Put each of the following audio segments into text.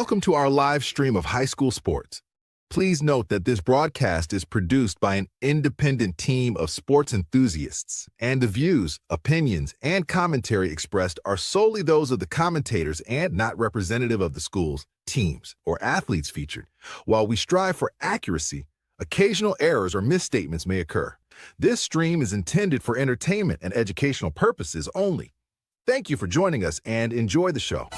Welcome to our live stream of high school sports. Please note that this broadcast is produced by an independent team of sports enthusiasts, and the views, opinions, and commentary expressed are solely those of the commentators and not representative of the schools, teams, or athletes featured. While we strive for accuracy, occasional errors or misstatements may occur. This stream is intended for entertainment and educational purposes only. Thank you for joining us and enjoy the show.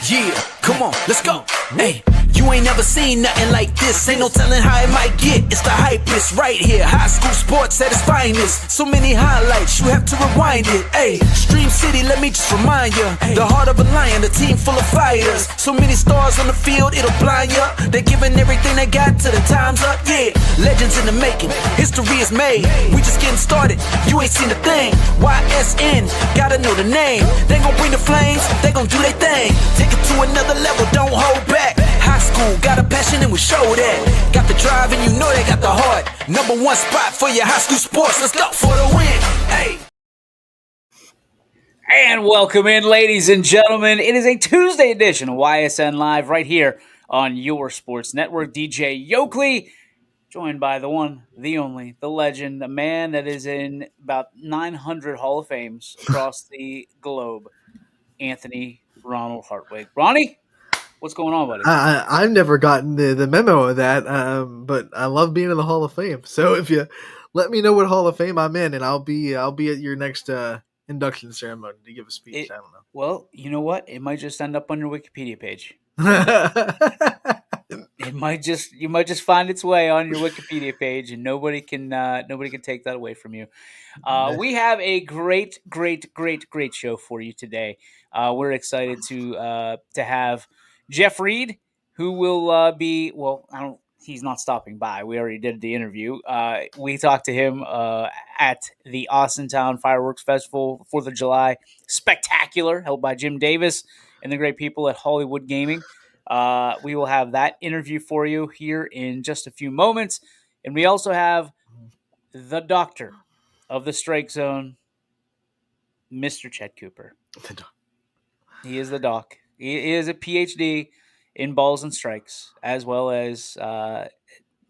Yeah, come on, let's go. Hey, you ain't never seen nothing like this. Ain't no telling how it might get. It's the hypest right here. High school sports at its finest. So many highlights, you have to rewind it. Hey, Stream City, let me just remind you. The heart of a lion, a team full of fighters. So many stars on the field, it'll blind you. They're giving everything they got till the time's up. Yeah, legends in the making. History is made. We just getting started. You ain't seen a thing. YSN, gotta know the name. They gon' bring the flames. They gon' do their thing. Take it to another level, don't hold back. High school, got a passion and we show that. Got the drive and you know they got the heart. Number one spot for your high school sports. Let's go for the win. Hey. And welcome in, ladies and gentlemen. It is a Tuesday edition of YSN Live right here on your sports network. DJ Yokley, joined by the one, the only, the legend, the man that is in about 900 Hall of Fames across the globe, Anthony Ronald Hartwig. Ronnie, what's going on, buddy? I've never gotten the memo of that, but I love being in the Hall of Fame. So if you let me know what Hall of Fame I'm in, and I'll be at your next induction ceremony to give a speech. I don't know. Well, you know what? It might just end up on your Wikipedia page. You might just find its way on your Wikipedia page, and nobody can take that away from you. We have a great show for you today. We're excited to have Jeff Reed, who will be he's not stopping by. We already did the interview. We talked to him at the Austintown Fireworks Festival, 4th of July spectacular, held by Jim Davis and the great people at Hollywood Gaming. We will have that interview for you here in just a few moments. And we also have the doctor of the strike zone, Mr. Chet Cooper. He is the doc. He is a PhD in balls and strikes, as well as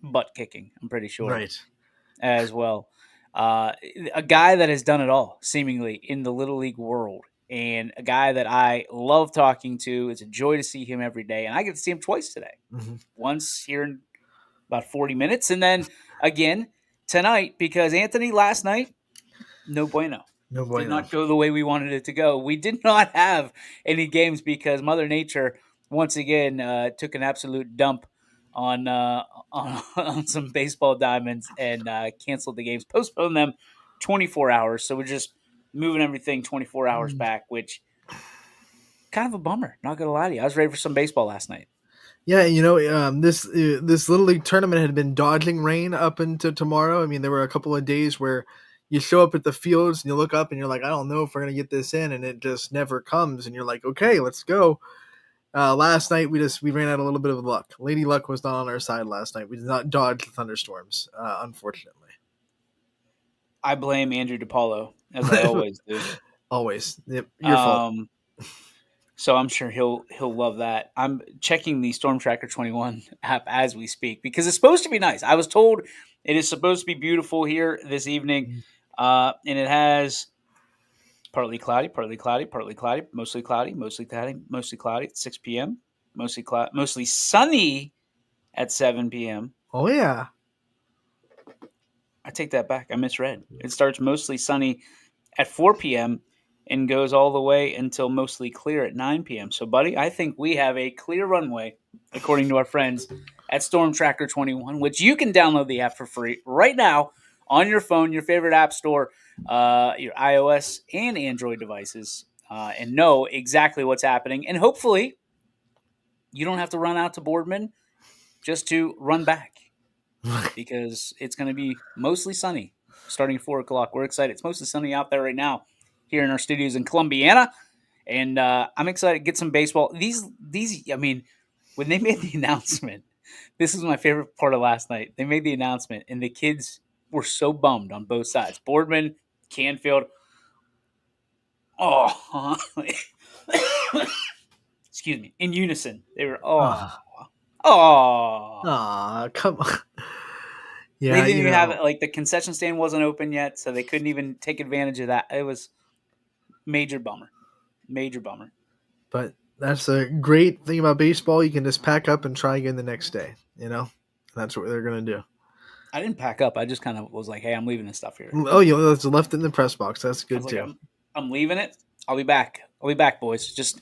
butt kicking, I'm pretty sure. Right. As well. A guy that has done it all, seemingly, in the Little League world. And a guy that I love talking to. It's a joy to see him every day. And I get to see him twice today. Mm-hmm. Once here in about 40 minutes. And then again tonight, because Anthony, last night, no bueno. No bueno. Did not go the way we wanted it to go. We did not have any games because Mother Nature, once again, took an absolute dump on some baseball diamonds and canceled the games, postponed them 24 hours. So we're just moving everything 24 hours back, which kind of a bummer. Not gonna lie to you, I was ready for some baseball last night. Yeah, this Little League tournament had been dodging rain up until tomorrow. I mean, there were a couple of days where you show up at the fields and you look up and you're like, I don't know if we're gonna get this in, and it just never comes. And you're like, okay, let's go. Last night we ran out a little bit of luck. Lady Luck was not on our side last night. We did not dodge the thunderstorms, unfortunately. I blame Andrew DePaulo, as I always do. Always. Yep, your fault. So I'm sure he'll love that. I'm checking the Storm Tracker 21 app as we speak because it's supposed to be nice. I was told it is supposed to be beautiful here this evening, and it has partly cloudy, partly cloudy, partly cloudy, mostly cloudy, mostly cloudy, mostly cloudy at 6 p.m., mostly sunny at 7 p.m. Oh, yeah. I take that back. I misread. It starts mostly sunny at 4 p.m. and goes all the way until mostly clear at 9 p.m. So, buddy, I think we have a clear runway, according to our friends at Storm Tracker 21, which you can download the app for free right now on your phone, your favorite app store, your iOS and Android devices, and know exactly what's happening. And hopefully you don't have to run out to Boardman just to run back. because it's going to be mostly sunny starting at 4 o'clock. We're excited. It's mostly sunny out there right now here in our studios in Columbiana. And I'm excited to get some baseball. I mean, when they made the announcement, this is my favorite part of last night. They made the announcement, and the kids were so bummed on both sides. Boardman, Canfield. Oh, excuse me. In unison, they were Come on. Yeah, They didn't even have it. Like the concession stand wasn't open yet, so they couldn't even take advantage of that. It was major bummer. Major bummer. But that's a great thing about baseball. You can just pack up and try again the next day. That's what they're gonna do. I didn't pack up. I just kind of was like, "Hey, I'm leaving this stuff here." Oh, that's left in the press box. That's good like, too. I'm leaving it. I'll be back. Boys. Just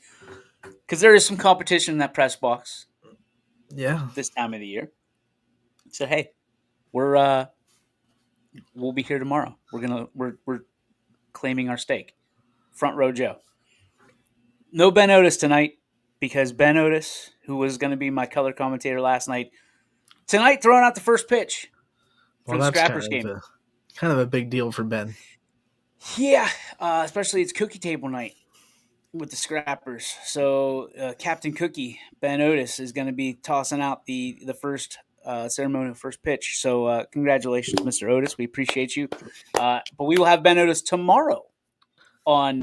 because there is some competition in that press box. Yeah. This time of the year. I said, "Hey, we'll be here tomorrow. We're claiming our stake." Front row Joe. No Ben Otis tonight because Ben Otis, who was going to be my color commentator last night, tonight throwing out the first pitch for the Scrappers game. Kind of a big deal for Ben. Yeah, especially it's cookie table night with the Scrappers. So Captain Cookie, Ben Otis, is going to be tossing out the first ceremonial first pitch. So congratulations, Mr. Otis. We appreciate you. But we will have Ben Otis tomorrow on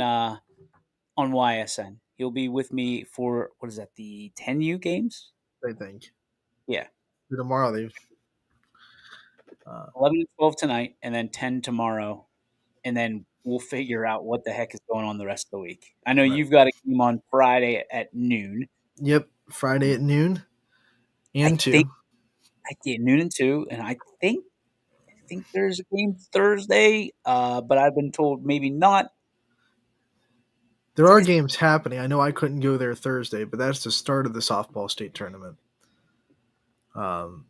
YSN. He'll be with me for, what is that, the 10U games? I think. Yeah. Tomorrow they 11 and 12 tonight, and then 10 tomorrow, and then we'll figure out what the heck is going on the rest of the week. I know You've got a game on Friday at noon. Yep, Friday at noon and 2. Noon and 2, and I think there's a game Thursday, but I've been told maybe not. There are games happening. I know I couldn't go there Thursday, but that's the start of the softball state tournament. On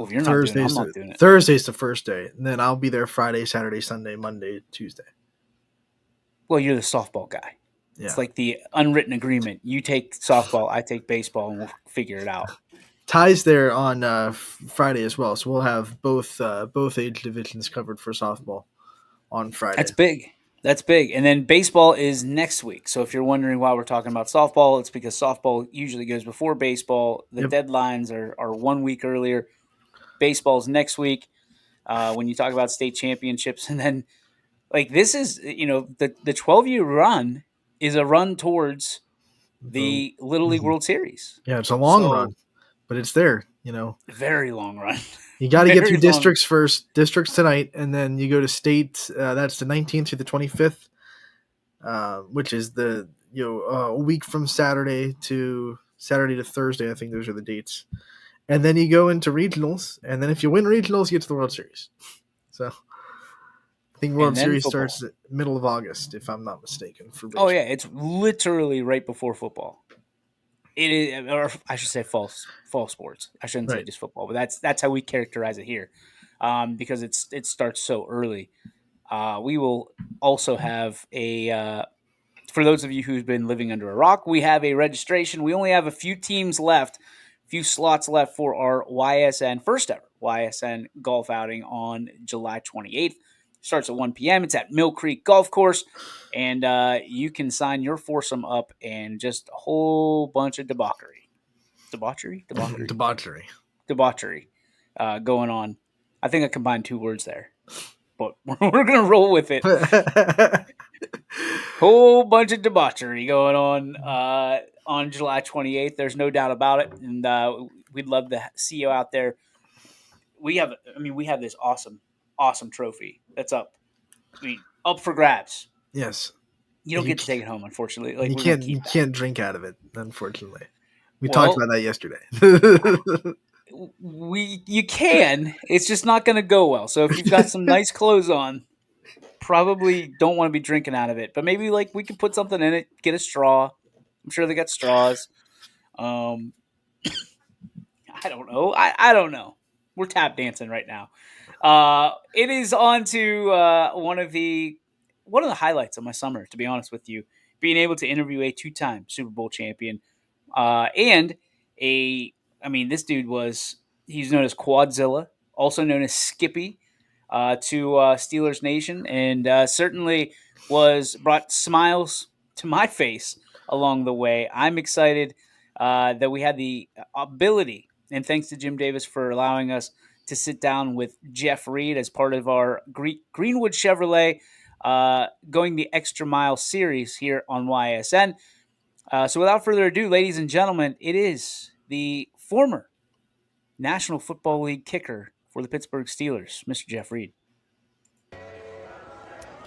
Thursdays, Thursday's the first day, and then I'll be there Friday, Saturday, Sunday, Monday, Tuesday. Well, you're the softball guy. Yeah. It's like the unwritten agreement. You take softball, I take baseball, and we'll figure it out. Ty's there on Friday as well, so we'll have both age divisions covered for softball on Friday. That's big. And then baseball is next week. So if you're wondering why we're talking about softball, it's because softball usually goes before baseball. The deadlines are 1 week earlier. Baseball's next week when you talk about state championships. And then, this is, the 12-year run is a run towards the Little League World Series. Yeah, it's a long run, but it's there, Very long run. You got to get through districts first. Districts tonight, and then you go to state. That's the 19th through the 25th, which is a week from Saturday to Thursday. I think those are the dates. And then you go into regionals, and then if you win regionals, you get to the World Series. So I think World Series starts at middle of August, if I'm not mistaken. For baseball. Oh yeah, it's literally right before football. It is, or I should say fall sports. I shouldn't say just football, but that's how we characterize it here, because it starts so early. We will also have for those of you who've been living under a rock, we have a registration. We only have a few slots left for our first ever YSN golf outing on July 28th. Starts at 1 p.m. It's at Mill Creek Golf Course, and you can sign your foursome up and just a whole bunch of debauchery going on. I think I combined 2 words there, but we're going to roll with it. Whole bunch of debauchery going on July 28th. There's no doubt about it, and we'd love to see you out there. We have this awesome trophy that's up for grabs. Yes. You don't get to take it home, unfortunately. You can't drink out of it, unfortunately. We talked about that yesterday. You can. It's just not going to go well. So if you've got some nice clothes on, probably don't want to be drinking out of it. But maybe we could put something in it, get a straw. I'm sure they got straws. I don't know. I don't know. We're tap dancing right now. It is on to one of the highlights of my summer, to be honest with you, being able to interview a 2-time Super Bowl champion, and this dude he's known as Quadzilla. also known as Skippy, to Steelers Nation, and certainly brought smiles to my face along the way. I'm excited that we had the ability, and thanks to Jim Davis for allowing us to sit down with Jeff Reed as part of our Greenwood Chevrolet Going the Extra Mile series here on YSN. So without further ado, ladies and gentlemen, it is the former National Football League kicker for the Pittsburgh Steelers, Mr. Jeff Reed.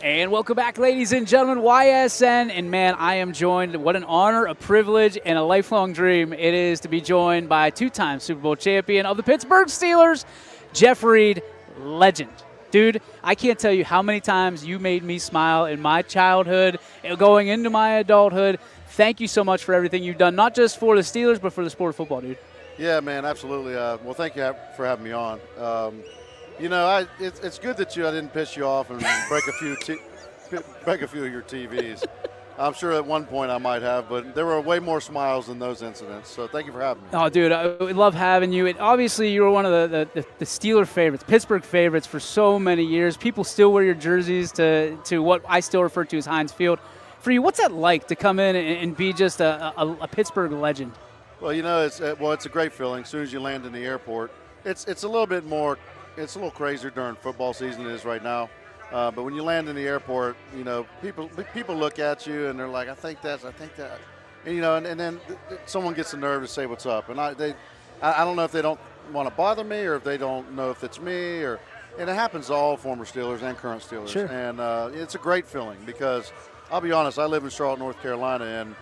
And welcome back, ladies and gentlemen, YSN. And man, I am joined. What an honor, a privilege, and a lifelong dream it is to be joined by two-time Super Bowl champion of the Pittsburgh Steelers, Jeff Reed, legend. Dude, I can't tell you how many times you made me smile in my childhood, going into my adulthood. Thank you so much for everything you've done, not just for the Steelers, but for the sport of football, dude. Yeah, man, absolutely. Well, thank you for having me on. It's good that I didn't piss you off and break a few of your TVs. I'm sure at one point I might have, but there were way more smiles than those incidents. So thank you for having me. Oh, dude, I love having you. Obviously, you were one of the Steeler favorites, Pittsburgh favorites for so many years. People still wear your jerseys to what I still refer to as Heinz Field. For you, what's that like to come in and be just a Pittsburgh legend? Well, it's a great feeling. As soon as you land in the airport, it's a little bit more. It's a little crazier during football season than it is right now. But when you land in the airport, people look at you and they're like, I think that. And then someone gets the nerve to say what's up. And I don't know if they don't want to bother me or if they don't know if it's me. And it happens to all former Steelers and current Steelers. Sure. And it's a great feeling because I'll be honest, I live in Charlotte, North Carolina, and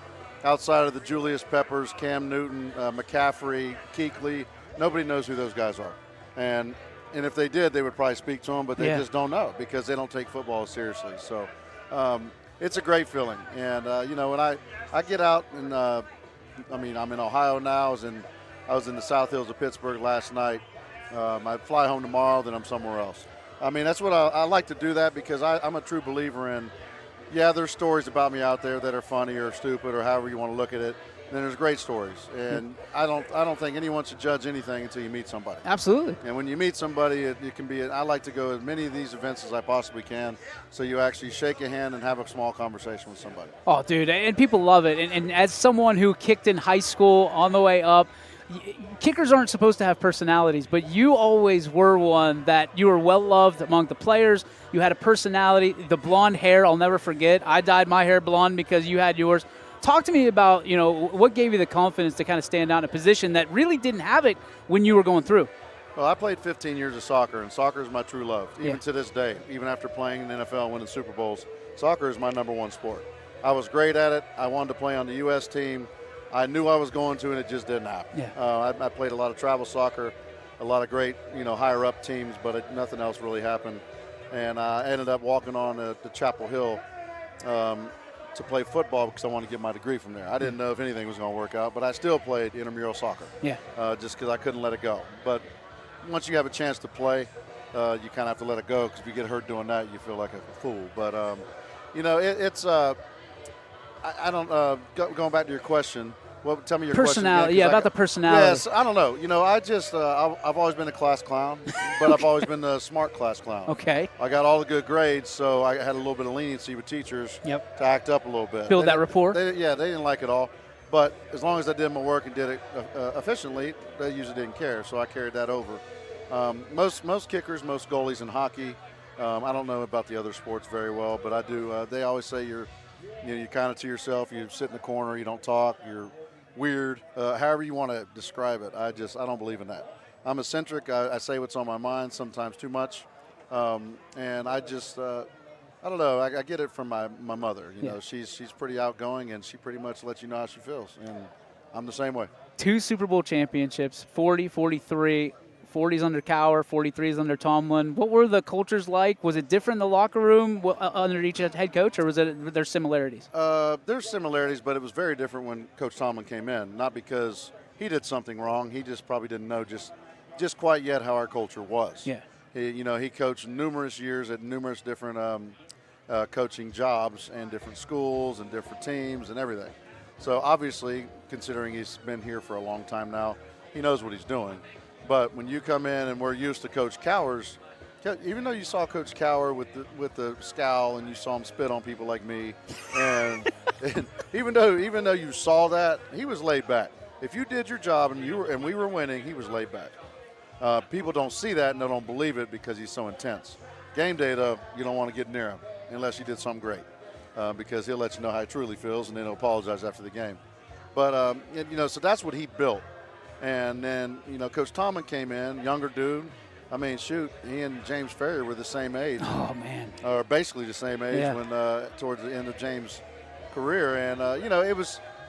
outside of the Julius Peppers, Cam Newton, McCaffrey, Kuechly, nobody knows who those guys are. And if they did, they would probably speak to them, but they just don't know because they don't take football seriously. So it's a great feeling. And, when I get out and, I'm in Ohio now. I was in the South Hills of Pittsburgh last night. I fly home tomorrow, then I'm somewhere else. That's what I like to do that because I'm a true believer in, there's stories about me out there that are funny or stupid or however you want to look at it. Then there's great stories, and I don't think anyone should judge anything until you meet somebody. Absolutely. And when you meet somebody, it can be. I like to go to as many of these events as I possibly can, so you actually shake a hand and have a small conversation with somebody. Oh, dude, and people love it. And as someone who kicked in high school on the way up, kickers aren't supposed to have personalities, but you always were one that you were well loved among the players. You had a personality. The blonde hair, I'll never forget. I dyed my hair blonde because you had yours. Talk to me about, what gave you the confidence to kind of stand out in a position that really didn't have it when you were going through? Well, I played 15 years of soccer, and soccer is my true love, even to this day. Even after playing in the NFL and winning Super Bowls, soccer is my number one sport. I was great at it. I wanted to play on the U.S. team. I knew I was going to, and it just didn't happen. Yeah. I played a lot of travel soccer, a lot of great, higher-up teams, but nothing else really happened. And I ended up walking on to Chapel Hill to play football because I wanted to get my degree from there. I didn't know if anything was going to work out, but I still played intramural soccer. Yeah. Just because I couldn't let it go. But once you have a chance to play, you kind of have to let it go because if you get hurt doing that, you feel like a fool. But, going back to your question, tell me your personality. question. About the personality. Yes, I don't know. I've always been a class clown, but I've always been the smart class clown. Okay. I got all the good grades, so I had a little bit of leniency with teachers to act up a little bit. Build that rapport? They didn't like it all. But as long as I did my work and did it efficiently, they usually didn't care, so I carried that over. Most kickers, most goalies in hockey, I don't know about the other sports very well, but I do. They always say you're kind of to yourself. You sit in the corner, you don't talk, you're weird, however you want to describe it. I don't believe in that. I'm eccentric. I say what's on my mind, sometimes too much, and I don't know. I get it from my mother. She's pretty outgoing, and she pretty much lets you know how she feels, and I'm the same way. 2 Super Bowl championships, 40, 43, 40s under Cowher, 43s under Tomlin. What were the cultures like? Was it different in the locker room under each head coach, or were there similarities? There's similarities, but it was very different when Coach Tomlin came in. Not because he did something wrong. He just probably didn't know just quite yet how our culture was. Yeah. He coached numerous years at numerous different coaching jobs and different schools and different teams and everything. So obviously, considering he's been here for a long time now, he knows what he's doing. But when you come in and we're used to Coach Cowher's, even though you saw Coach Cowher with the scowl and you saw him spit on people like me, and even though you saw that, he was laid back. If you did your job and we were winning, he was laid back. People don't see that and they don't believe it because he's so intense. Game day, though, you don't want to get near him unless you did something great, because he'll let you know how he truly feels and then he'll apologize after the game. But so that's what he built. And then Coach Tomlin came in, younger dude. I mean, shoot, he and James Ferrier were the same age. Oh, man. Or basically the same age when towards the end of James' career. And,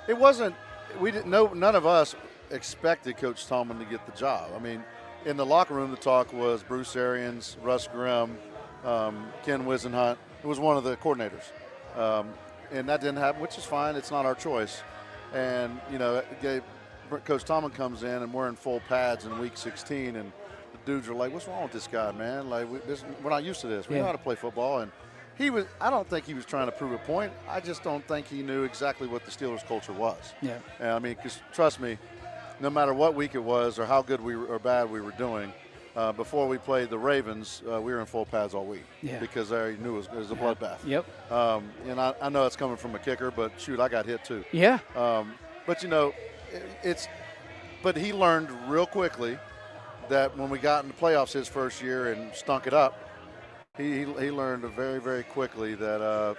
it wasn't – none of us expected Coach Tomlin to get the job. I mean, in the locker room, the talk was Bruce Arians, Russ Grimm, Ken Wisenhunt. It was one of the coordinators. And that didn't happen, which is fine. It's not our choice. And, Coach Tomlin comes in, and we're in full pads in week 16, and – dudes are like, what's wrong with this guy, man? Like, we're not used to this. We know how to play football. And I don't think he was trying to prove a point. I just don't think he knew exactly what the Steelers culture was. Yeah. And I mean, because trust me, no matter what week it was or how good or bad we were doing, before we played the Ravens, we were in full pads all week. Yeah. Because I already knew it was a bloodbath. Yep. And I know it's coming from a kicker, but shoot, I got hit too. Yeah. But but he learned real quickly that when we got in the playoffs his first year and stunk it up, he learned very, very quickly that,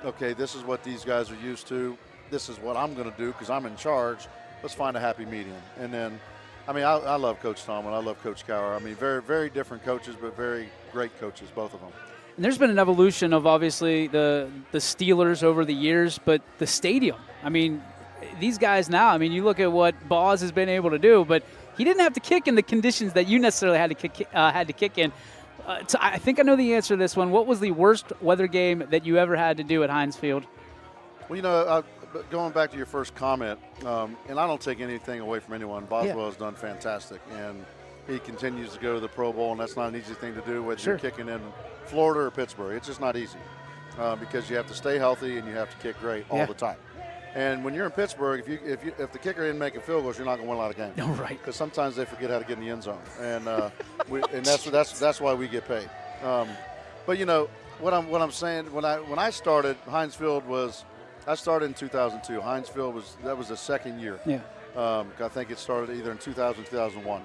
okay, this is what these guys are used to. This is what I'm going to do because I'm in charge. Let's find a happy medium. And then, I mean, I love Coach Tomlin. I love Coach Cowher. I mean, very, very different coaches, but very great coaches, both of them. And there's been an evolution of obviously the Steelers over the years, but the stadium. I mean, these guys now, I mean, you look at what Boz has been able to do, but he didn't have to kick in the conditions that you necessarily had to kick in. So I think I know the answer to this one. What was the worst weather game that you ever had to do at Heinz Field? Well, going back to your first comment, and I don't take anything away from anyone. Boswell has done fantastic, and he continues to go to the Pro Bowl, and that's not an easy thing to do, whether you're kicking in Florida or Pittsburgh. It's just not easy because you have to stay healthy and you have to kick great all the time. And when you're in Pittsburgh, if the kicker didn't make a field goal, you're not going to win a lot of games. No, right. Because sometimes they forget how to get in the end zone, and that's why we get paid. But what I'm saying, when I started, Heinz Field I started in 2002. Heinz Field was the second year. Yeah. I think it started either in 2000 or 2001,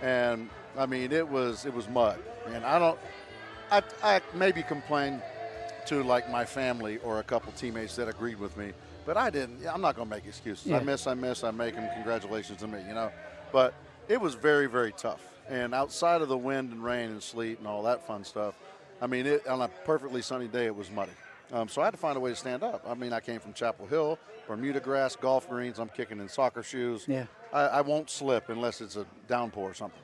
and I mean it was mud. And I maybe complained to like my family or a couple teammates that agreed with me. But I didn't. I'm not going to make excuses. Yeah. I miss. I make them. Congratulations to me, But it was very, very tough. And outside of the wind and rain and sleet and all that fun stuff, I mean, on a perfectly sunny day, it was muddy. So I had to find a way to stand up. I mean, I came from Chapel Hill, Bermuda grass, golf greens. I'm kicking in soccer shoes. Yeah. I won't slip unless it's a downpour or something.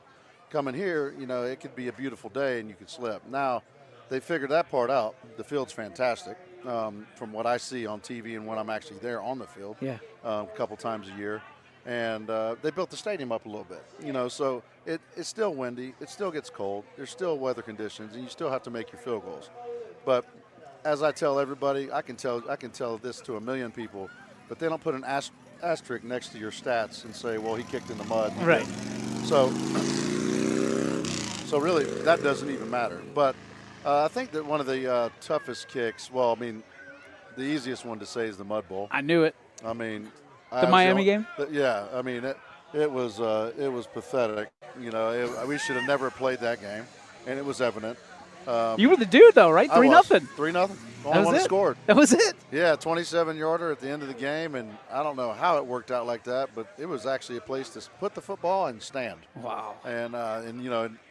Coming here, it could be a beautiful day and you could slip. Now, they figured that part out. The field's fantastic. From what I see on TV and when I'm actually there on the field, a couple times a year, and they built the stadium up a little bit, so it's still windy, it still gets cold, there's still weather conditions, and you still have to make your field goals. But as I tell everybody, I can tell this to a million people, but they don't put an asterisk next to your stats and say, well, he kicked in the mud. Right. So really, that doesn't even matter. But I think that one of the toughest kicks, well, I mean, the easiest one to say is the Mud Bowl. I knew it. I mean, the Miami game? Yeah, I mean, it was pathetic. We should have never played that game, and it was evident. You were the dude, though, right? 3-0. 3-0. Only one that scored. That was it. Yeah, 27-yarder at the end of the game, and I don't know how it worked out like that, but it was actually a place to put the football and stand. Wow. And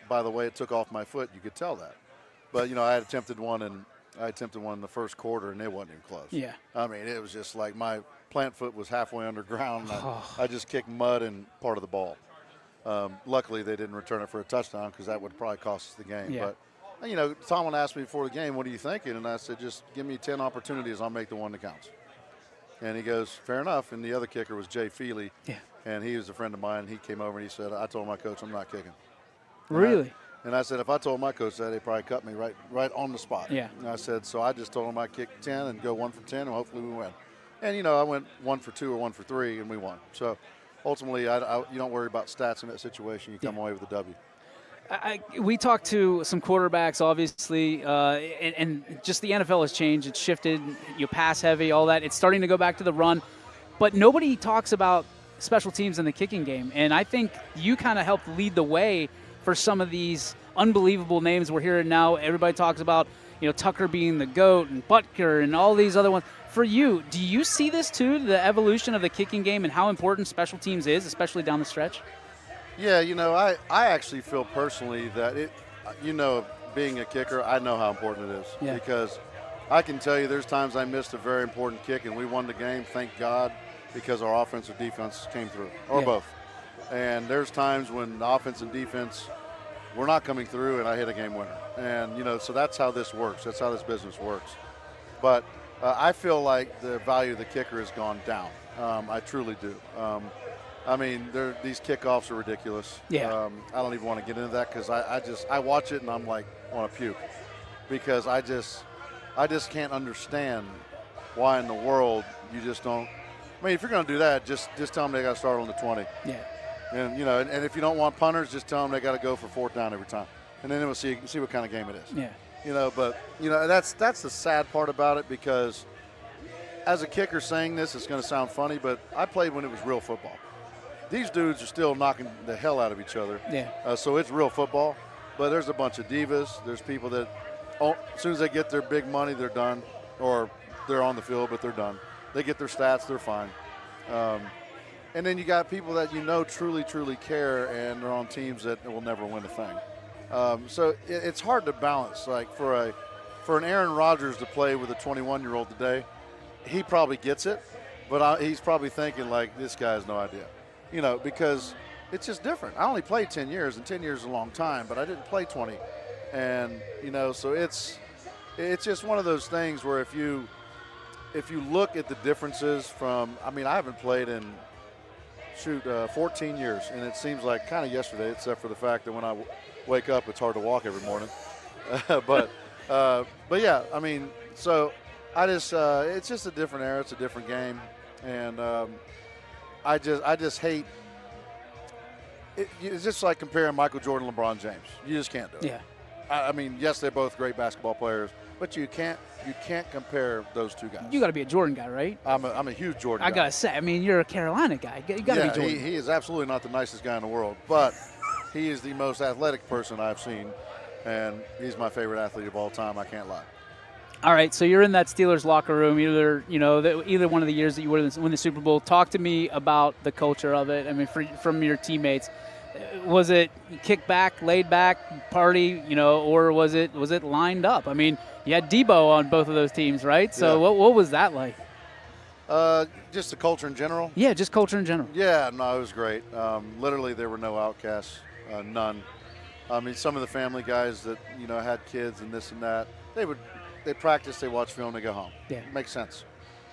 by the way it took off my foot, you could tell that. But I had attempted one in the first quarter, and it wasn't even close. Yeah. I mean, it was just like my plant foot was halfway underground. I just kicked mud and part of the ball. Luckily, they didn't return it for a touchdown because that would probably cost us the game. Yeah. But Tomlin asked me before the game, "What are you thinking?" And I said, "Just give me 10 opportunities. I'll make the one that counts." And he goes, "Fair enough." And the other kicker was Jay Feely. Yeah. And he was a friend of mine. He came over and he said, "I told my coach I'm not kicking." Really? And I said, if I told my coach that, he'd probably cut me right on the spot. Yeah. And I said, so I just told him I'd kick 10 and go 1 for 10, and hopefully we win. And, I went 1 for 2 or 1 for 3, and we won. So, ultimately, you don't worry about stats in that situation. You come away with a W. We talked to some quarterbacks, obviously, and just the NFL has changed. It's shifted. You pass heavy, all that. It's starting to go back to the run, but nobody talks about special teams in the kicking game. And I think you kind of helped lead the way for some of these unbelievable names we're hearing now. Everybody talks about, Tucker being the GOAT and Butker and all these other ones. For you, do you see this too, the evolution of the kicking game and how important special teams is, especially down the stretch? Yeah, I actually feel personally that being a kicker, I know how important it is. Yeah. Because I can tell you there's times I missed a very important kick and we won the game, thank God, because our offense or defense came through, or both. And there's times when the offense and defense were not coming through and I hit a game winner. And, so that's how this works. That's how this business works. But I feel like the value of the kicker has gone down. I truly do. These kickoffs are ridiculous. Yeah. I don't even want to get into that because I watch it and I'm like, want to puke, because I just can't understand why in the world you just don't. I mean, if you're going to do that, just tell them they got to start on the 20. Yeah. And and if you don't want punters, just tell them they got to go for fourth down every time, and then we'll see what kind of game it is. Yeah. But that's the sad part about it, because as a kicker saying this, it's going to sound funny, but I played when it was real football. These dudes are still knocking the hell out of each other. Yeah. So it's real football, but there's a bunch of divas. There's people that, as soon as they get their big money, they're done, or they're on the field, but they're done. They get their stats, they're fine. And then you got people that truly, truly care, and they're on teams that will never win a thing. So it's hard to balance. Like for an Aaron Rodgers to play with a 21-year-old today, he probably gets it, but he's probably thinking like, this guy has no idea. Because it's just different. I only played 10 years, and 10 years is a long time, but I didn't play 20. And, so it's just one of those things where if you look at the differences from, I haven't played in, 14 years, and it seems like kind of yesterday, except for the fact that when I wake up, it's hard to walk every morning. But yeah, so I just, it's just a different era. It's a different game. And, I just hate it. It's just like comparing Michael Jordan and LeBron James. You just can't do it. Yeah. Yes, they're both great basketball players, but you can't compare those two guys. You got to be a Jordan guy, right? I'm a huge Jordan guy. I got to say, you're a Carolina guy. You got to be Jordan. He is absolutely not the nicest guy in the world, but he is the most athletic person I've seen, and he's my favorite athlete of all time. I can't lie. All right, so you're in that Steelers locker room, either one of the years that you win the Super Bowl. Talk to me about the culture of it. From your teammates, was it kick back, laid back, party, or was it lined up? You had Debo on both of those teams, right? So what was that like? Just the culture in general. Yeah, just culture in general. Yeah, no, it was great. Literally, there were no outcasts, none. Some of the family guys that had kids and this and that, they practice, they watch film, they go home. Yeah. It makes sense.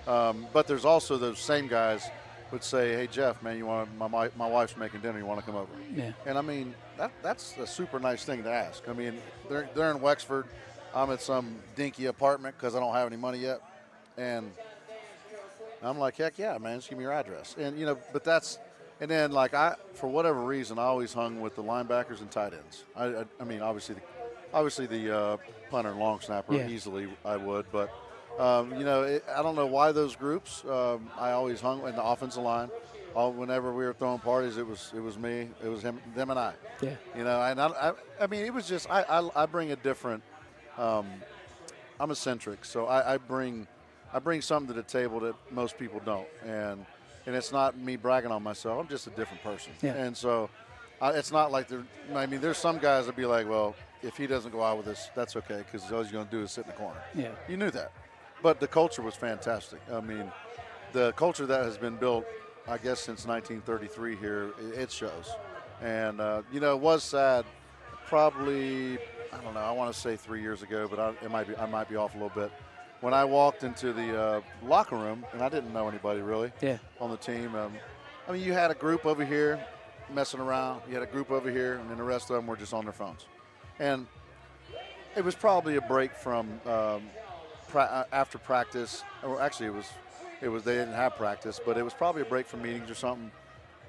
But there's also those same guys would say, hey, Jeff, man, my wife's making dinner. You want to come over? Yeah. And, that's a super nice thing to ask. They're in Wexford. I'm at some dinky apartment because I don't have any money yet. And I'm like, heck yeah, man, just give me your address. And, but that's – and then, for whatever reason, I always hung with the linebackers and tight ends. Obviously the punter and long snapper, easily I would, but I don't know why those groups. I always hung in the offensive line. Whenever we were throwing parties, it was me, it was him, them, and I. Yeah. And it was just I bring a different. I'm eccentric, so I bring something to the table that most people don't, and it's not me bragging on myself. I'm just a different person, and so it's not like there's some guys that be like, well, if he doesn't go out with us, that's okay, because all he's going to do is sit in the corner. Yeah. You knew that. But the culture was fantastic. The culture that has been built, I guess, since 1933 here, it shows. And, it was sad. Probably, I don't know, I want to say 3 years ago, but I might be off a little bit. When I walked into the locker room, and I didn't know anybody really on the team. You had a group over here messing around. You had a group over here, and then the rest of them were just on their phones. And it was probably a break from after practice, or actually it was they didn't have practice, but it was probably a break from meetings or something.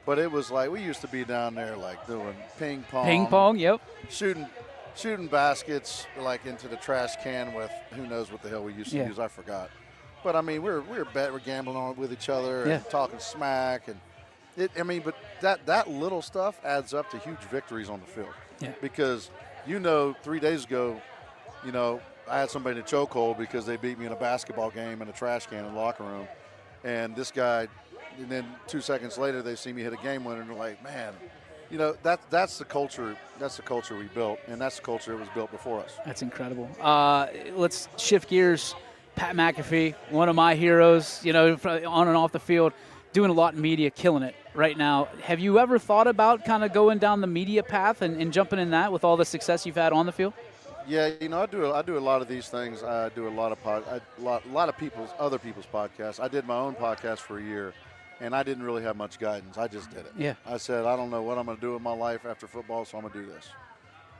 But it was like we used to be down there like doing ping pong. Ping pong, yep. Shooting baskets like into the trash can with who knows what the hell we used to use. I forgot. But I mean, we're gambling on with each other and talking smack and but that little stuff adds up to huge victories on the field. Yeah. Because 3 days ago, I had somebody in a chokehold because they beat me in a basketball game in a trash can in the locker room, and this guy, and then 2 seconds later they see me hit a game winner and they're like, man. That's the culture. That's the culture we built, and that's the culture that was built before us. That's incredible. Let's shift gears. Pat McAfee, one of my heroes, on and off the field, doing a lot in media, killing it right now. Have you ever thought about kind of going down the media path and jumping in that with all the success you've had on the field? Yeah, I do a lot of these things. I do a lot of other people's podcasts. I did my own podcast for a year. And I didn't really have much guidance. I just did it. Yeah. I said, I don't know what I'm going to do with my life after football, so I'm going to do this.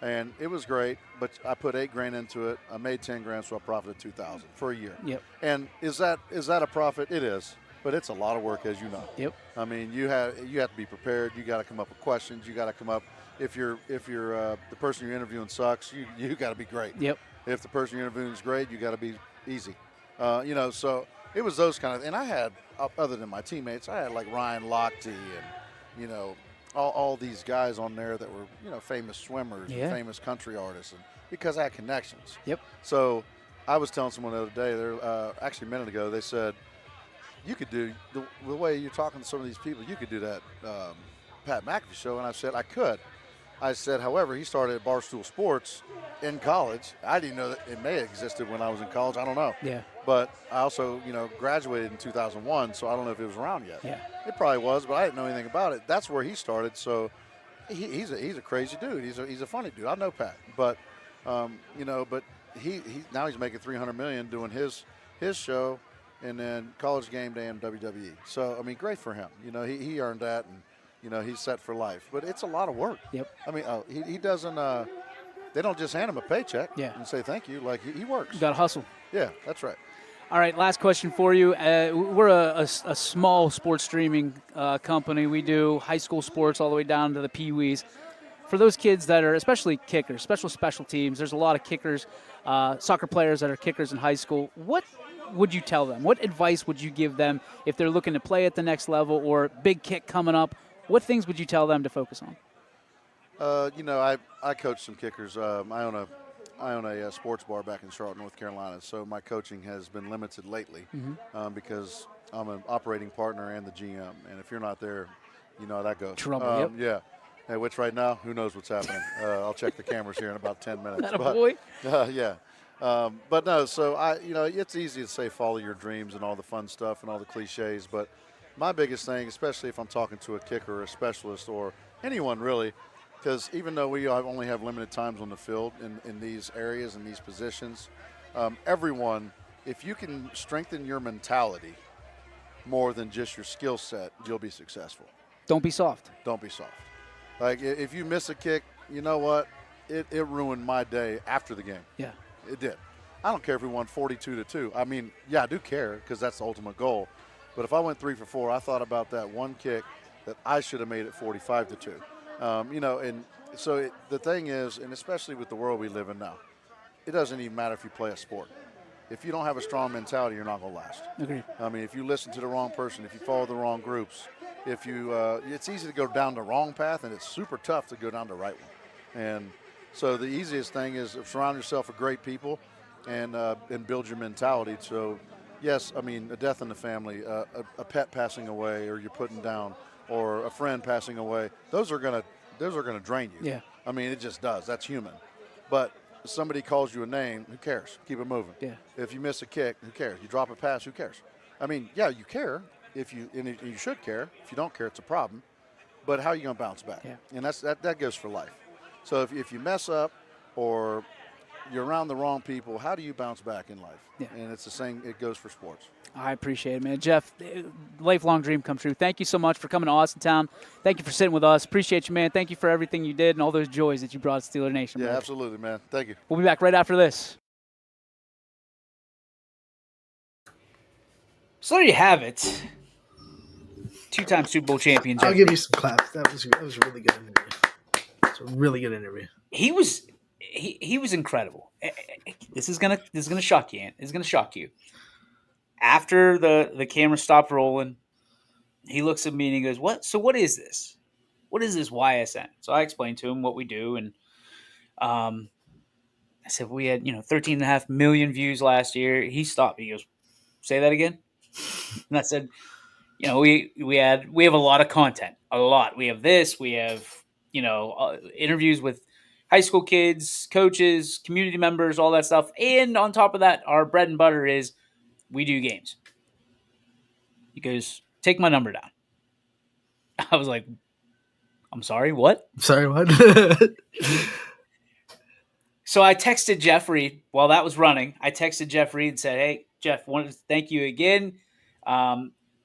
And it was great, but I put $8,000 into it. I made $10,000, so I profited $2,000 for a year. Yep. And is that a profit? It is, but it's a lot of work, as you know. Yep. I mean, you have to be prepared. You got to come up with questions. You got to come up. If you're the person you're interviewing sucks, you got to be great. Yep. If the person you're interviewing is great, you got to be easy. So. It was those kind of, and I had, other than my teammates, I had like Ryan Lochte and, all these guys on there that were, famous swimmers and famous country artists, and because I had connections. Yep. So I was telling someone the other day, actually a minute ago, they said, you could do, the way you're talking to some of these people, you could do that Pat McAfee show, and I said I could. I said, however, he started at Barstool Sports in college. I didn't know that it may have existed when I was in college. I don't know. Yeah. But I also, graduated in 2001, so I don't know if it was around yet. Yeah. It probably was, but I didn't know anything about it. That's where he started. So he's a crazy dude. He's a funny dude. I know Pat, but but he now he's making $300 million doing his show, and then College Game Day and WWE. So I mean, great for him. He earned that, and he's set for life. But it's a lot of work. Yep. I mean, he doesn't. They don't just hand him a paycheck and say thank you. Like he works. You got to hustle. Yeah, that's right. All right, last question for you. We're a small sports streaming company. We do high school sports all the way down to the Pee-wees. For those kids that are, especially kickers, special teams, there's a lot of kickers, soccer players that are kickers in high school. What would you tell them? What advice would you give them if they're looking to play at the next level or big kick coming up? What things would you tell them to focus on? I coach some kickers. I own a sports bar back in Charlotte, North Carolina, so my coaching has been limited lately because I'm an operating partner and the GM, and if you're not there, you know how that goes. Trouble, Yeah. Hey, which right now, who knows what's happening? I'll check the cameras here in about 10 minutes. That a boy? Yeah. But no, so it's easy to say follow your dreams and all the fun stuff and all the cliches, but my biggest thing, especially if I'm talking to a kicker or a specialist or anyone really, because even though we only have limited times on the field in these areas and these positions, everyone, if you can strengthen your mentality more than just your skill set, you'll be successful. Don't be soft. Don't be soft. Like if you miss a kick, you know what? It ruined my day after the game. Yeah. It did. I don't care if we won 42-2. I mean, yeah, I do care because that's the ultimate goal. But if I went 3 for 4, I thought about that one kick that I should have made it 45-2. And so the thing is, and especially with the world we live in now, it doesn't even matter if you play a sport. If you don't have a strong mentality, you're not going to last. Agreed. I mean, if you listen to the wrong person, if you follow the wrong groups, if you, it's easy to go down the wrong path, and it's super tough to go down the right one. And so the easiest thing is surround yourself with great people and build your mentality. So, yes, I mean, a death in the family, a pet passing away, or you're putting down, or a friend passing away, those are gonna drain you. Yeah. I mean, it just does. That's human. But if somebody calls you a name, who cares? Keep it moving. Yeah. If you miss a kick, who cares? You drop a pass, who cares? I mean, yeah, you care. And you should care. If you don't care, it's a problem. But how are you gonna bounce back? Yeah. And that goes for life. So if you mess up or you're around the wrong people, how do you bounce back in life? Yeah. And it's the same. It goes for sports. I appreciate it, man. Jeff, lifelong dream come true. Thank you so much for coming to Austintown. Thank you for sitting with us. Appreciate you, man. Thank you for everything you did and all those joys that you brought to Steeler Nation. Yeah, brother. absolutely, man. Thank you. We'll be back right after this. So there you have it. two-time Super Bowl champion. I'll Jeff give Reed. you some claps. That was a really good interview. It's a really good interview. He was incredible. This is gonna shock you, Ant. It's gonna shock you. After the camera stopped rolling, he looks at me and he goes, "What? So what is this? What is this YSN?" So I explained to him what we do, and I said we had 13.5 million views last year. He stopped. He goes, "Say that again." And I said, we have a lot of content, a lot. We have this. We have interviews with high school kids, coaches, community members, all that stuff. And on top of that, our bread and butter is we do games. He goes, "Take my number down." I was like, "I'm sorry, what?" Sorry, what? So I texted Jeff Reed while that was running. I texted Jeff Reed and said, "Hey, Jeff, wanted to thank you again.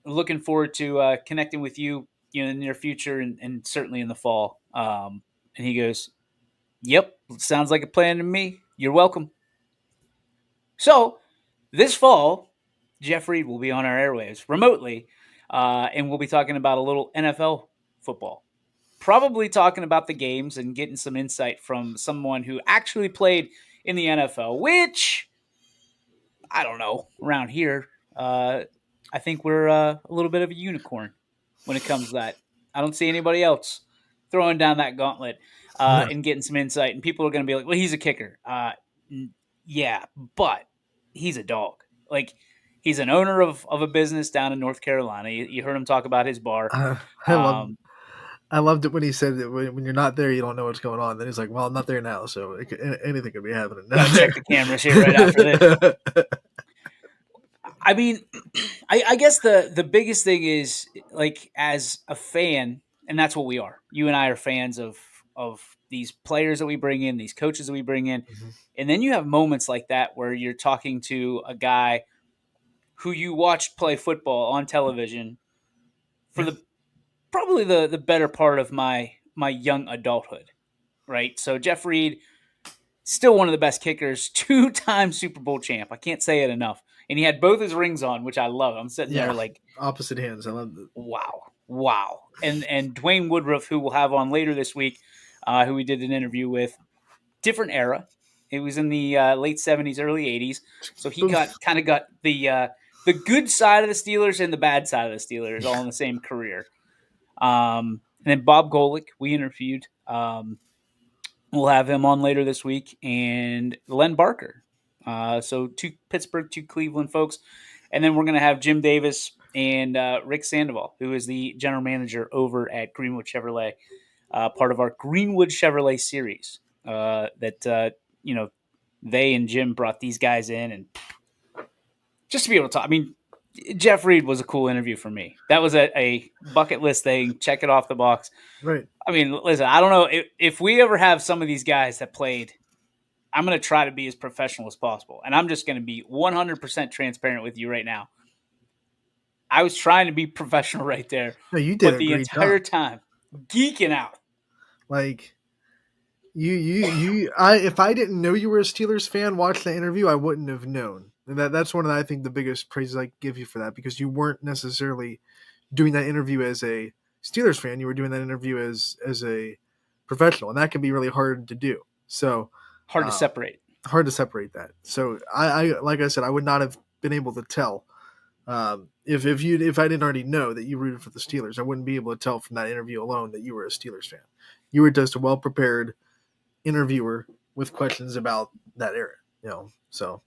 Looking forward to connecting with you, in the near future and certainly in the fall." And he goes, "Yep, sounds like a plan to me. You're welcome." So this fall, Jeff Reed will be on our airwaves remotely, and we'll be talking about a little NFL football. Probably talking about the games and getting some insight from someone who actually played in the NFL, which, I don't know, around here, I think we're a little bit of a unicorn when it comes to that. I don't see anybody else throwing down that gauntlet and getting some insight. And people are going to be like, "Well, he's a kicker." Yeah, but he's a dog. Like, he's an owner of a business down in North Carolina. You heard him talk about his bar. I loved it when he said that when you're not there, you don't know what's going on. Then he's like, "Well, I'm not there now, so anything could be happening." I'll check the cameras here right after this. I mean, I guess the biggest thing is, like, as a fan, and that's what we are. You and I are fans of these players that we bring in, these coaches that we bring in. Mm-hmm. And then you have moments like that where you're talking to a guy who you watched play football on television for probably the better part of my young adulthood, right? So Jeff Reed, still one of the best kickers, 2-time Super Bowl champ. I can't say it enough. And he had both his rings on, which I love. I'm sitting there like, opposite hands. I love it. Wow. And Dwayne Woodruff, who we'll have on later this week, who we did an interview with, different era. It was in the late 70s, early 80s. So he got the good side of the Steelers and the bad side of the Steelers all in the same career. And then Bob Golick, we interviewed. We'll have him on later this week. And Len Barker. So 2 Pittsburgh, 2 Cleveland folks. And then we're going to have Jim Davis and Rick Sandoval, who is the general manager over at Greenwood Chevrolet, part of our Greenwood Chevrolet series that they and Jim brought these guys in. And just to be able to talk, I mean, Jeff Reed was a cool interview for me. That was a bucket list thing. Check it off the box. Right. I mean, listen, I don't know if we ever have some of these guys that played, I'm going to try to be as professional as possible. And I'm just going to be 100% transparent with you right now. I was trying to be professional right there. No, you did but the entire time geeking out. Like, if I didn't know you were a Steelers fan, watch the interview, I wouldn't have known. And that's one of I think the biggest praises I give you for that, because you weren't necessarily doing that interview as a Steelers fan. You were doing that interview as a professional, and that can be really hard to do. So hard to separate that. So I like I said, I would not have been able to tell if I didn't already know that you rooted for the Steelers. I wouldn't be able to tell from that interview alone that you were a Steelers fan. You were just a well-prepared interviewer with questions about that era, so.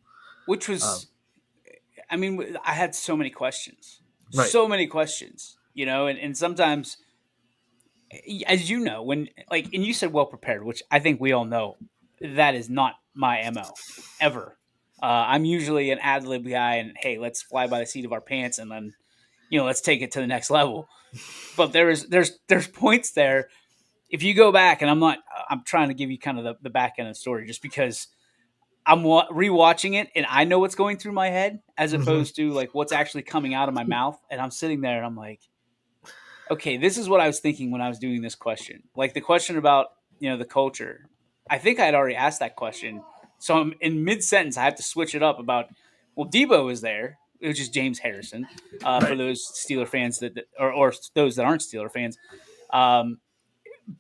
Which was, I mean, I had so many questions, right. And sometimes, as you know, and you said well-prepared, which I think we all know that is not my MO ever. I'm usually an ad-lib guy and, hey, let's fly by the seat of our pants and then, let's take it to the next level. But there's points there. If you go back, and I'm trying to give you kind of the back end of the story just because I'm rewatching it and I know what's going through my head as opposed to like what's actually coming out of my mouth. And I'm sitting there and I'm like, okay, this is what I was thinking when I was doing this question. Like the question about, the culture. I think I had already asked that question. So I'm in mid-sentence, I have to switch it up about, well, Debo was there. which is James Harrison. For those Steeler fans or those that aren't Steeler fans,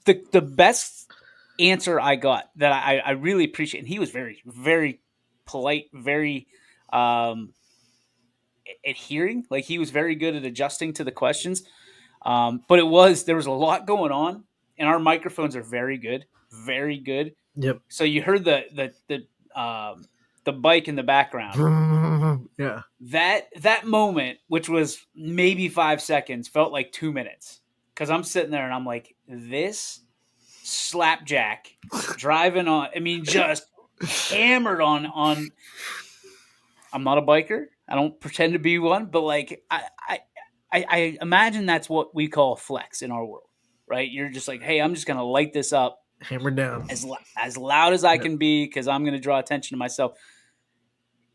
the best answer I got that I really appreciate, and he was very, very polite, very adhering. Like, he was very good at adjusting to the questions. But there was a lot going on, and our microphones are very good, very good. Yep. So you heard the bike in the background. Yeah. That moment, which was maybe 5 seconds, felt like 2 minutes. Because I'm sitting there and I'm like, this slapjack driving on. I mean, just hammered on. I'm not a biker. I don't pretend to be one, but like I imagine that's what we call flex in our world, right? You're just like, hey, I'm just gonna light this up, Hammer down as loud as I can be, because I'm gonna draw attention to myself.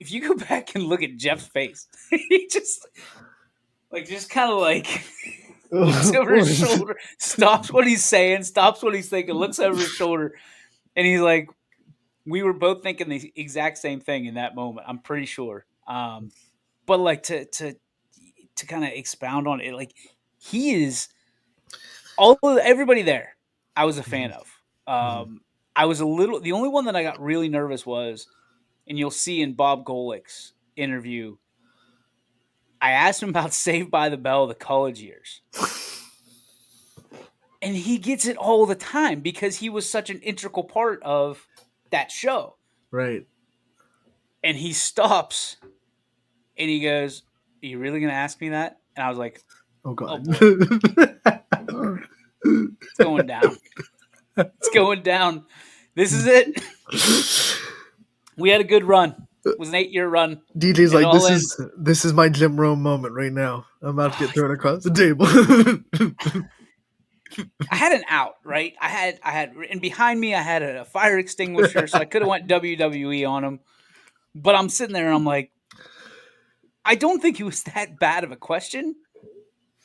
If you go back and look at Jeff's face, he just kind of like looks over his shoulder, stops what he's saying, stops what he's thinking, looks over his shoulder, and he's like, we were both thinking the exact same thing in that moment. I'm pretty sure. But like to kind of expound on it, like, he is everybody there I was a fan of. I was the only one that I got really nervous was, and you'll see in Bob Golick's interview, I asked him about Saved by the Bell, the college years. And he gets it all the time because he was such an integral part of that show. Right. And he stops and he goes, are you really going to ask me that? And I was like, oh God. Oh, it's going down. It's going down. This is it. We had a good run. It was an 8-year run. DJ's like, this is my Jim Rome moment right now. I'm about to get thrown across the table. I had an out, right? I had, and behind me I had a fire extinguisher, so I could have went WWE on him. But I'm sitting there and I'm like, I don't think it was that bad of a question.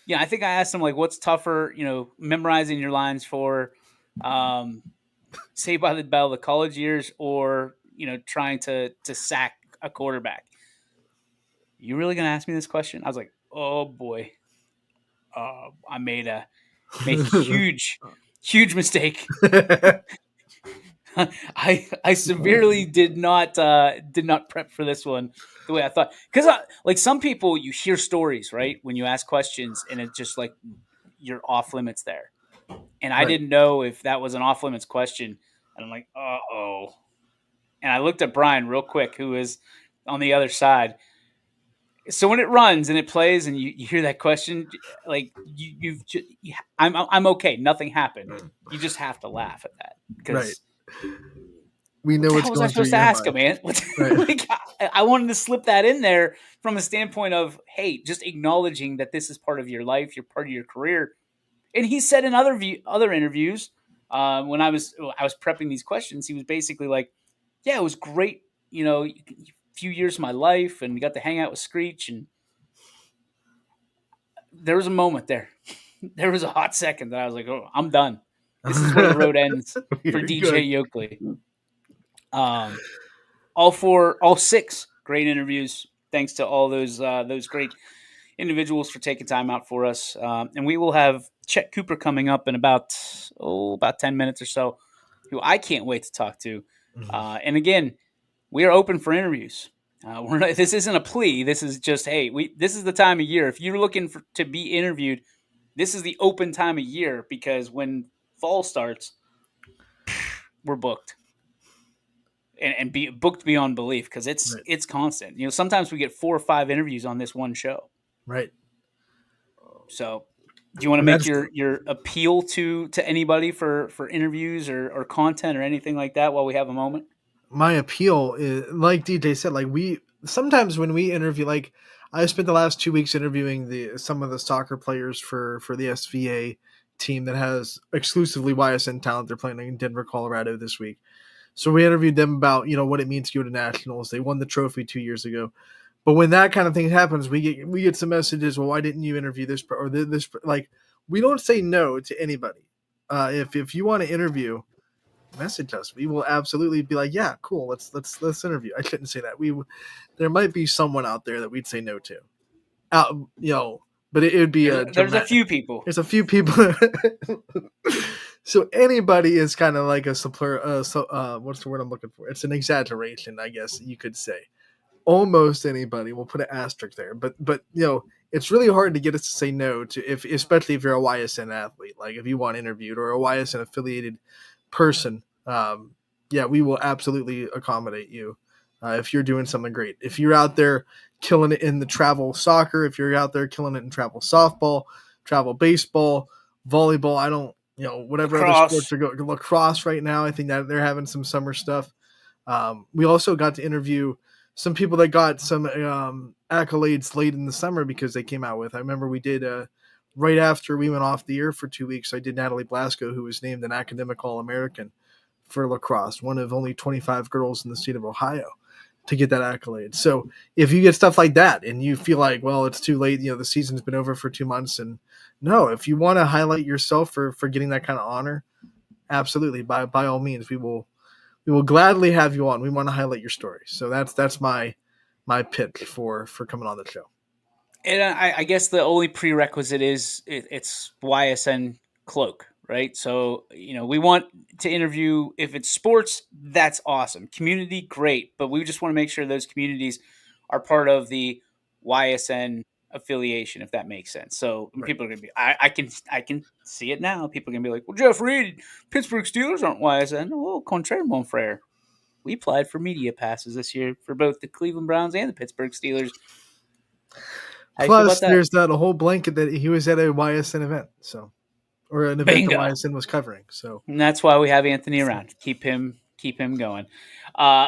Yeah, I think I asked him, like, what's tougher, memorizing your lines for Saved by the Bell, the college years, or, trying to sack a quarterback. You really going to ask me this question? I was like, oh boy. I made a huge, huge mistake. I severely did not prep for this one the way I thought, because like some people, you hear stories, right, when you ask questions and it's just like you're off limits there, and I didn't know if that was an off limits question, and I'm like, uh-oh, and I looked at Brian real quick, who is on the other side. So when it runs and it plays and you hear that question, like I'm okay, nothing happened. You just have to laugh at that because. We know what's going on. What was I supposed to ask him, man? Like, I wanted to slip that in there from a standpoint of, hey, just acknowledging that this is part of your life, you're part of your career. And he said in other interviews, when I was prepping these questions, he was basically like, yeah, it was great, a few years of my life, and got to hang out with Screech. And there was a moment there. There was a hot second that I was like, oh, I'm done. This is where the road ends for DJ Yokley. All 6 great interviews. Thanks to all those great individuals for taking time out for us. And we will have Chet Cooper coming up in about 10 minutes or so, who I can't wait to talk to. And again, we are open for interviews. This isn't a plea. This is just, hey, this is the time of year. If you're looking to be interviewed, this is the open time of year, because when fall starts, we're booked. And be booked beyond belief, because it's constant. Sometimes we get 4 or 5 interviews on this one show. Right. So, do you want to make your appeal to anybody for interviews or content or anything like that while we have a moment? My appeal is, like DJ said, like sometimes when we interview, like I spent the last 2 weeks interviewing some of the soccer players for the SVA team that has exclusively YSN talent. They're playing in Denver, Colorado this week. So we interviewed them about, what it means to go to nationals. They won the trophy 2 years ago. But when that kind of thing happens, we get some messages. Well, why didn't you interview this or this? Like, we don't say no to anybody. If you want to interview, message us. We will absolutely be like, yeah, cool. Let's interview. I shouldn't say that. There might be someone out there that we'd say no to. But it would be There's a few people. There's a few people. So anybody is kind of like a what's the word I'm looking for? It's an exaggeration, I guess you could say. Almost anybody. We'll put an asterisk there. But it's really hard to get us to say no to especially if you're a YSN athlete. Like if you want interviewed or a YSN affiliated person, we will absolutely accommodate you if you're doing something great. If you're out there killing it in the travel soccer, if you're out there killing it in travel softball, travel baseball, volleyball, whatever Lacrosse. other sports are going. Lacrosse right now, I think that they're having some summer stuff. We also got to interview some people that got some accolades late in the summer because they came out with. I remember we did right after we went off the air for 2 weeks. I did Natalie Blasco, who was named an academic All-American for lacrosse, one of only 25 girls in the state of Ohio to get that accolade. So if you get stuff like that and you feel like, well, it's too late, the season's been over for 2 months, and no, if you want to highlight yourself for getting that kind of honor, absolutely, by all means, we will gladly have you on. We want to highlight your story. So that's my pitch for coming on the show. And I guess the only prerequisite is it's YSN cloak, right? So, we want to interview, if it's sports, that's awesome. Community, great. But we just want to make sure those communities are part of the YSN affiliation, if that makes sense. So Right. people are going to be, I can see it now. People are going to be like, well, Jeff Reed, Pittsburgh Steelers aren't YSN. Well, contraire, mon frere. We applied for media passes this year for both the Cleveland Browns and the Pittsburgh Steelers. How you feel Plus, about that? there's that whole blanket that he was at a YSN event, or an event Bingo. that YSN was covering. So And that's why we have Anthony around. Keep him going.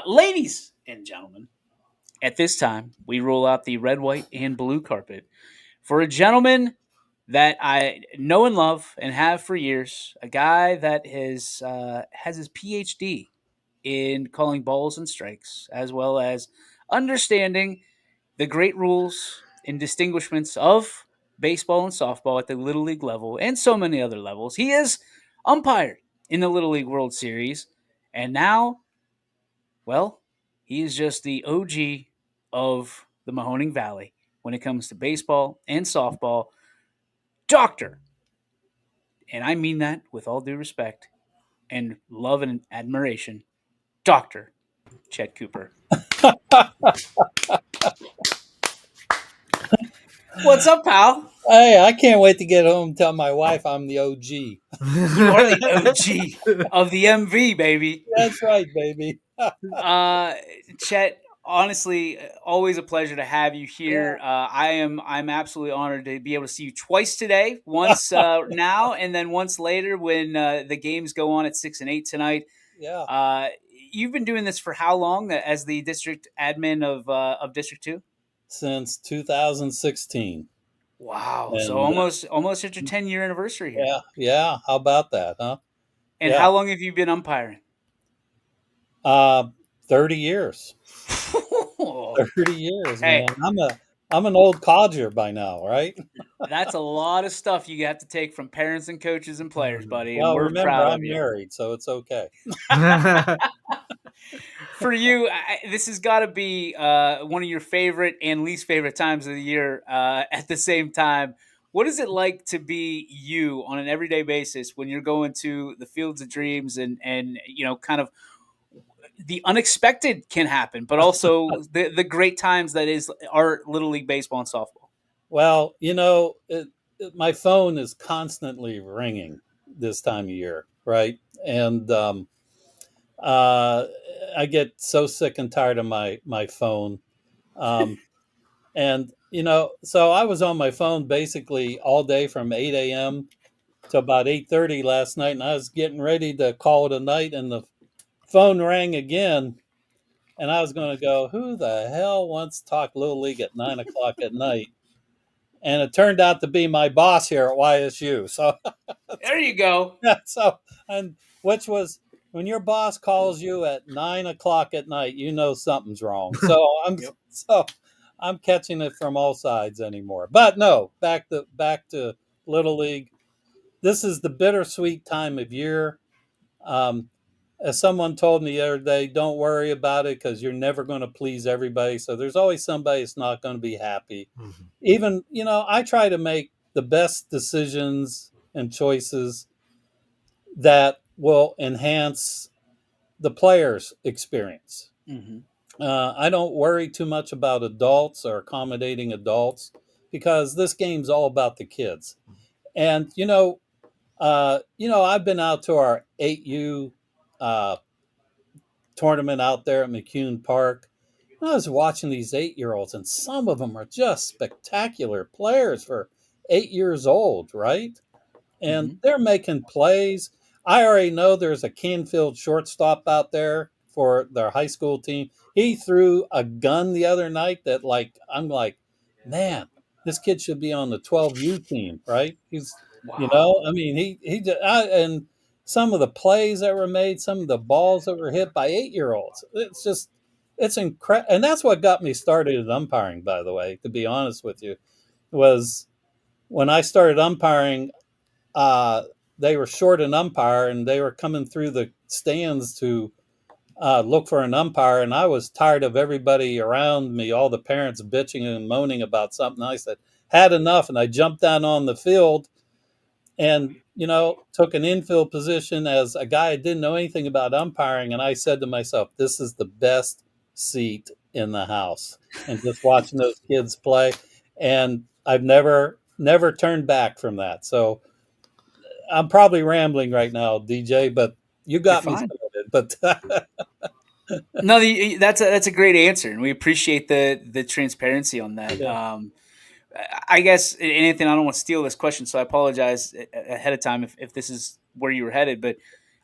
Ladies and gentlemen, at this time, we roll out the red, white, and blue carpet for a gentleman that I know and love and have for years, a guy that has his PhD in calling balls and strikes, as well as understanding the great rules and distinguishments of baseball and softball at the Little League level and so many other levels. He is umpired in the Little League World Series, and now, well, he is just the OG of the Mahoning Valley when it comes to baseball and softball. Doctor, and I mean that with all due respect and love and admiration, Dr. Chet Cooper. What's up, pal? Hey, I can't wait to get home and tell my wife I'm the OG. You are the OG of the MV, baby. That's right, baby. Chet, honestly, always a pleasure to have you here. I'm absolutely honored to be able to see you twice today. Once now, and then once later when the games go on at 6 and 8 tonight. Yeah. You've been doing this for how long as the district admin of District 2? Since 2016. Wow. And, so almost at your 10-year anniversary here. Yeah. How about that, huh? And Yeah. how long have you been umpiring? 30 years. 30 years, Hey. man. I'm an old codger by now, right? That's a lot of stuff you have to take from parents and coaches and players, buddy. And Well, we're remember, proud I'm of you. married, so it's okay. For you, this has got to be one of your favorite and least favorite times of the year at the same time. What is it like to be you on an everyday basis when you're going to the Fields of Dreams and kind of the unexpected can happen, but also the great times that is our Little League baseball and softball? Well, my phone is constantly ringing this time of year, right? And I get so sick and tired of my phone. And, so I was on my phone basically all day from 8 a.m. to about 8:30 last night, and I was getting ready to call it a night, and the phone rang again, and I was going to go, who the hell wants to talk Little League at 9 o'clock at night? And it turned out to be my boss here at YSU. So There you go. which was, when your boss calls you at 9 o'clock at night, something's wrong. So I'm catching it from all sides anymore. But no, back to Little League. This is the bittersweet time of year. as someone told me the other day, don't worry about it because you're never going to please everybody. So there's always somebody that's not going to be happy. Mhm. Even, I try to make the best decisions and choices that will enhance the player's experience. Mm-hmm. I don't worry too much about adults or accommodating adults because this game's all about the kids. And I've been out to our 8U uh, tournament out there at McCune Park. I was watching these 8-year-olds, and some of them are just spectacular players for 8 years old, right? And Mm-hmm. they're making plays. I already know there's a Canfield shortstop out there for their high school team. He threw a gun the other night that, I'm like, man, this kid should be on the 12U team, right? Wow. I mean, and some of the plays that were made, some of the balls that were hit by 8-year-olds. It's incredible. And that's what got me started at umpiring, by the way, to be honest with you, was when I started umpiring, they were short an umpire and they were coming through the stands to look for an umpire. And I was tired of everybody around me, all the parents bitching and moaning about something. I said, had enough. And I jumped down on the field and, took an infield position as a guy who didn't know anything about umpiring. And I said to myself, this is the best seat in the house. And just watching those kids play. And I've never turned back from that. So I'm probably rambling right now, DJ, but you got me Fine. started. But No, that's a great answer, and we appreciate the transparency on that. yeah, I guess, and Anthony, I don't want to steal this question, so I apologize ahead of time if this is where you were headed. But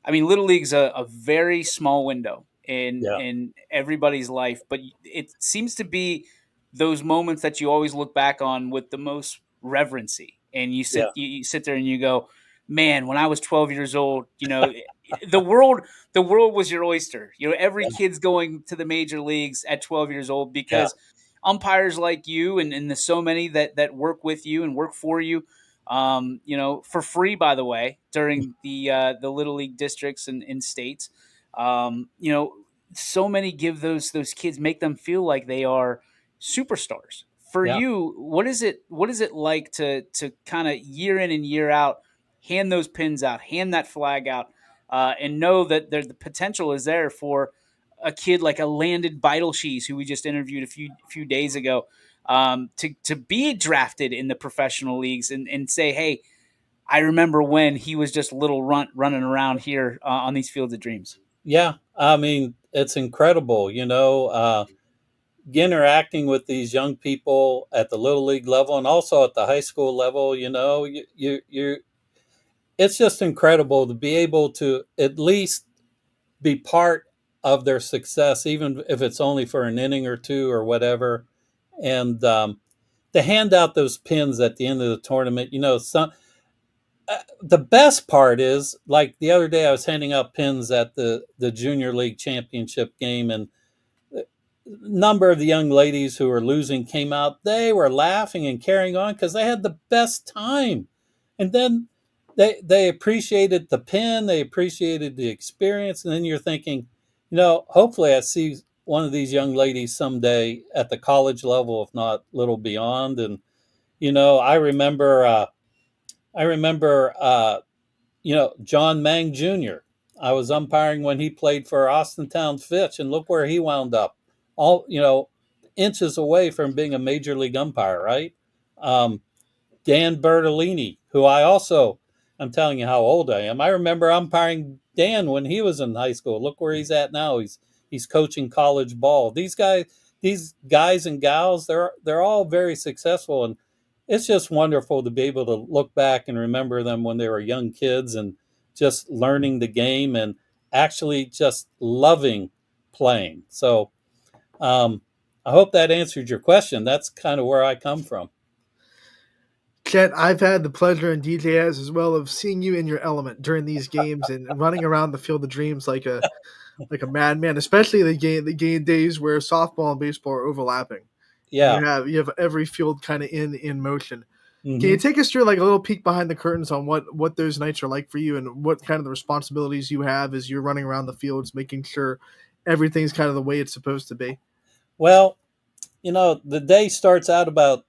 I mean, Little League's a very small window yeah, in everybody's life, but it seems to be those moments that you always look back on with the most reverency, and yeah, you sit there and you go, "Man, when I was 12 years old, the world was your oyster. Every yeah, kid's going to the major leagues at 12 years old yeah, because." Umpires like you and the so many that work with you and work for you, for free, by the way, during the little league districts and in states. So many give those kids, make them feel like they are superstars. For yeah. you, what is it like to kind of year in and year out hand those pins out, hand that flag out, and know that the potential is there for a kid like a Landon Beitelschieß, who we just interviewed a few days ago, to be drafted in the professional leagues and say, hey, I remember when he was just a little runt running around here on these fields of dreams. Yeah. I mean, it's incredible, interacting with these young people at the little league level and also at the high school level. It's just incredible to be able to at least be part of their success, even if it's only for an inning or two or whatever. And to hand out those pins at the end of the tournament, the best part is, like the other day, I was handing out pins at the junior league championship game, and a number of the young ladies who were losing came out. They were laughing and carrying on because they had the best time. And then they appreciated the pin, they appreciated the experience, and then you're thinking, hopefully I see one of these young ladies someday at the college level, if not little beyond. And I remember John Mang Jr. I was umpiring when he played for Austintown Fitch, and look where he wound up, all inches away from being a major league umpire, right? Dan Bertolini, who I'm telling you how old I am. I remember umpiring Dan when he was in high school. Look where he's at now. He's coaching college ball. These guys and gals, they're all very successful, and it's just wonderful to be able to look back and remember them when they were young kids and just learning the game and actually just loving playing. So I hope that answered your question. That's kind of where I come from. Chet, I've had the pleasure, and DJ has as well, of seeing you in your element during these games and running around the field of dreams like a madman, especially the game days where softball and baseball are overlapping. Yeah. You have every field kind of in motion. Can you Mhm. take us through like a little peek behind the curtains on what those nights are like for you and what kind of the responsibilities you have as you're running around the fields, making sure everything's kind of the way it's supposed to be? Well, the day starts out about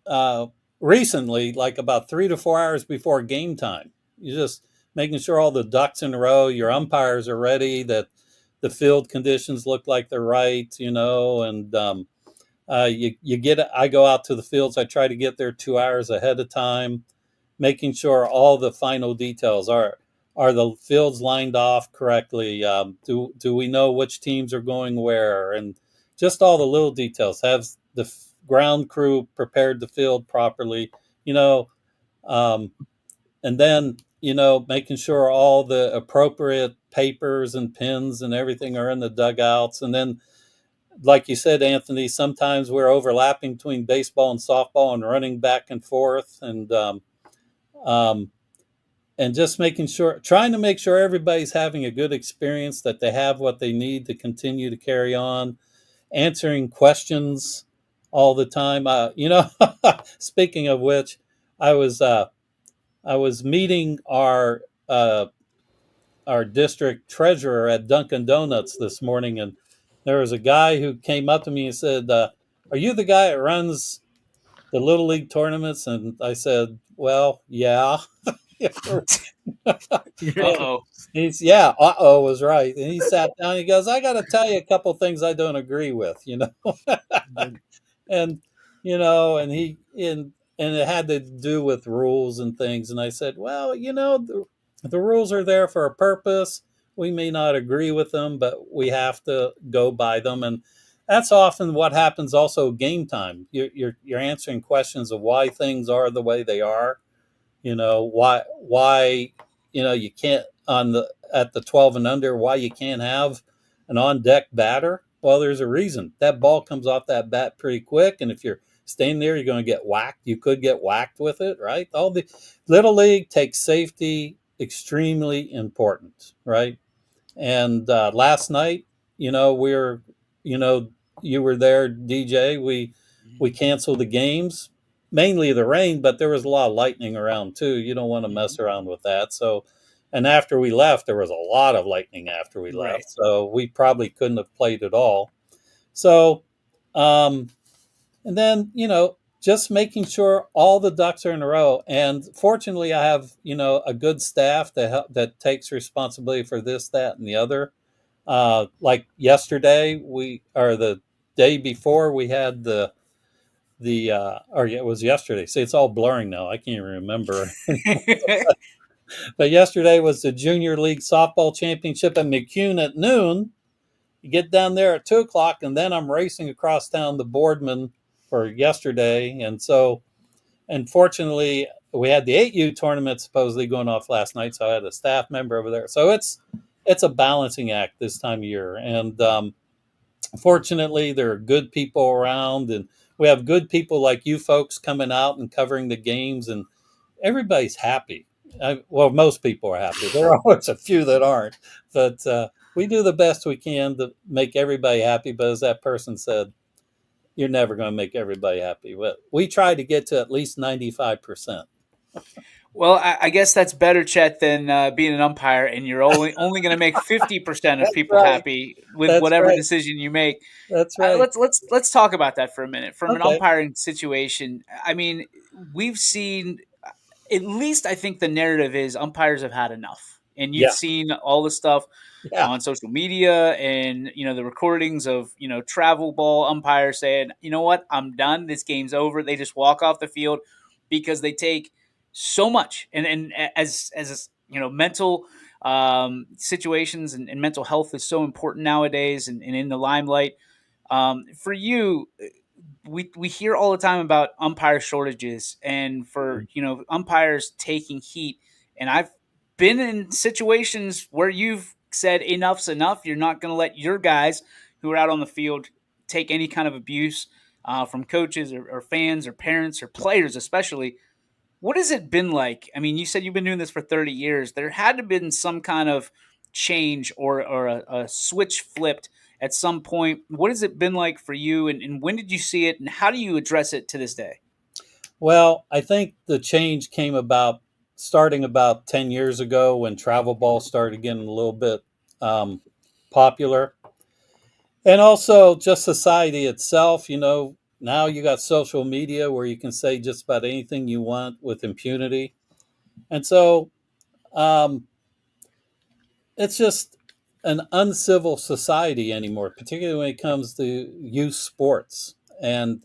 uh, recently, like about 3 to 4 hours before game time. You're just making sure all the ducks in a row, your umpires are ready, that the field conditions look like they're right, and you get. I go out to the fields. I try to get there 2 hours ahead of time, making sure all the final details are the fields lined off correctly. Do we know which teams are going where, and just all the little details. Have the ground crew prepared the field properly, you know, um, and then making sure all the appropriate papers and pins and everything are in the dugouts, and then like you said, Anthony, sometimes we're overlapping between baseball and softball and running back and forth, um, and just trying to make sure everybody's having a good experience, that they have what they need to continue to carry on, answering questions all the time. Speaking of which, I was meeting our district treasurer at Dunkin' Donuts this morning, and there was a guy who came up to me and said, "Are you the guy that runs the little league tournaments?" And I said, "Well, yeah." Uh-oh. Yeah, uh-oh was right. And he sat down, he goes, "I got to tell you a couple things I don't agree with, and and it had to do with rules and things. And I said, "Well, the rules are there for a purpose. We may not agree with them, but we have to go by them." And that's often what happens also game time. You're answering questions of why things are the way they are. Why you can't, at the 12 and under, why you can't have an on deck batter. Well, there's a reason. That ball comes off that bat pretty quick, and if you're staying there, you're going to get whacked. You could get whacked with it, right? All the little league takes safety extremely important, right? And last night, we're you know you were there, DJ. We canceled the games, mainly the rain, but there was a lot of lightning around too. You don't want to mess around with that. So, and after we left, there was a lot of lightning after we Right. left. So we probably couldn't have played at all. So, and then, just making sure all the ducks are in a row. And fortunately, I have, a good staff that takes responsibility for this, that, and the other. Like yesterday, or the day before, we had or yeah, it was yesterday. See, it's all blurring now. I can't even remember. But yesterday was the Junior League Softball Championship in McCune at noon. You get down there at 2 o'clock, and then I'm racing across town to Boardman for yesterday. And so, unfortunately, we had the 8U tournament supposedly going off last night, so I had a staff member over there. So it's a balancing act this time of year. And fortunately, there are good people around, and we have good people like you folks coming out and covering the games, and everybody's happy. Well, most people are happy. There are always a few that aren't, but we do the best we can to make everybody happy. But as that person said, you're never going to make everybody happy. But we try to get to at least 95%. Well, I guess that's better, Chet, than being an umpire, and you're only going to make 50% of people right. happy with That's whatever right. decision you make. That's right. Let's talk about that for a minute. From an Okay. umpiring situation, I mean, we've seen, at least I think the narrative is umpires have had enough, and you've Yeah. seen all the stuff Yeah. on social media, and the recordings of travel ball umpires saying, "You know what, I'm done. This game's over." They just walk off the field because they take so much, and as mental situations and mental health is so important nowadays, and in the limelight. For you, we hear all the time about umpire shortages, and for umpires taking heat, and I've been in situations where you've said enough's enough. You're not going to let your guys who are out on the field take any kind of abuse from coaches or fans or parents or players, especially. What has it been like? I mean, you said you've been doing this for 30 years. There had to have been some kind of change or a switch flipped at some point. What has it been like for you, and when did you see it, and how do you address it to this day? Well, I think the change came about starting about 10 years ago when travel ball started getting a little bit um, popular. And also just society itself, now you got social media where you can say just about anything you want with impunity. And so um, it's just an uncivil society anymore, particularly when it comes to youth sports. And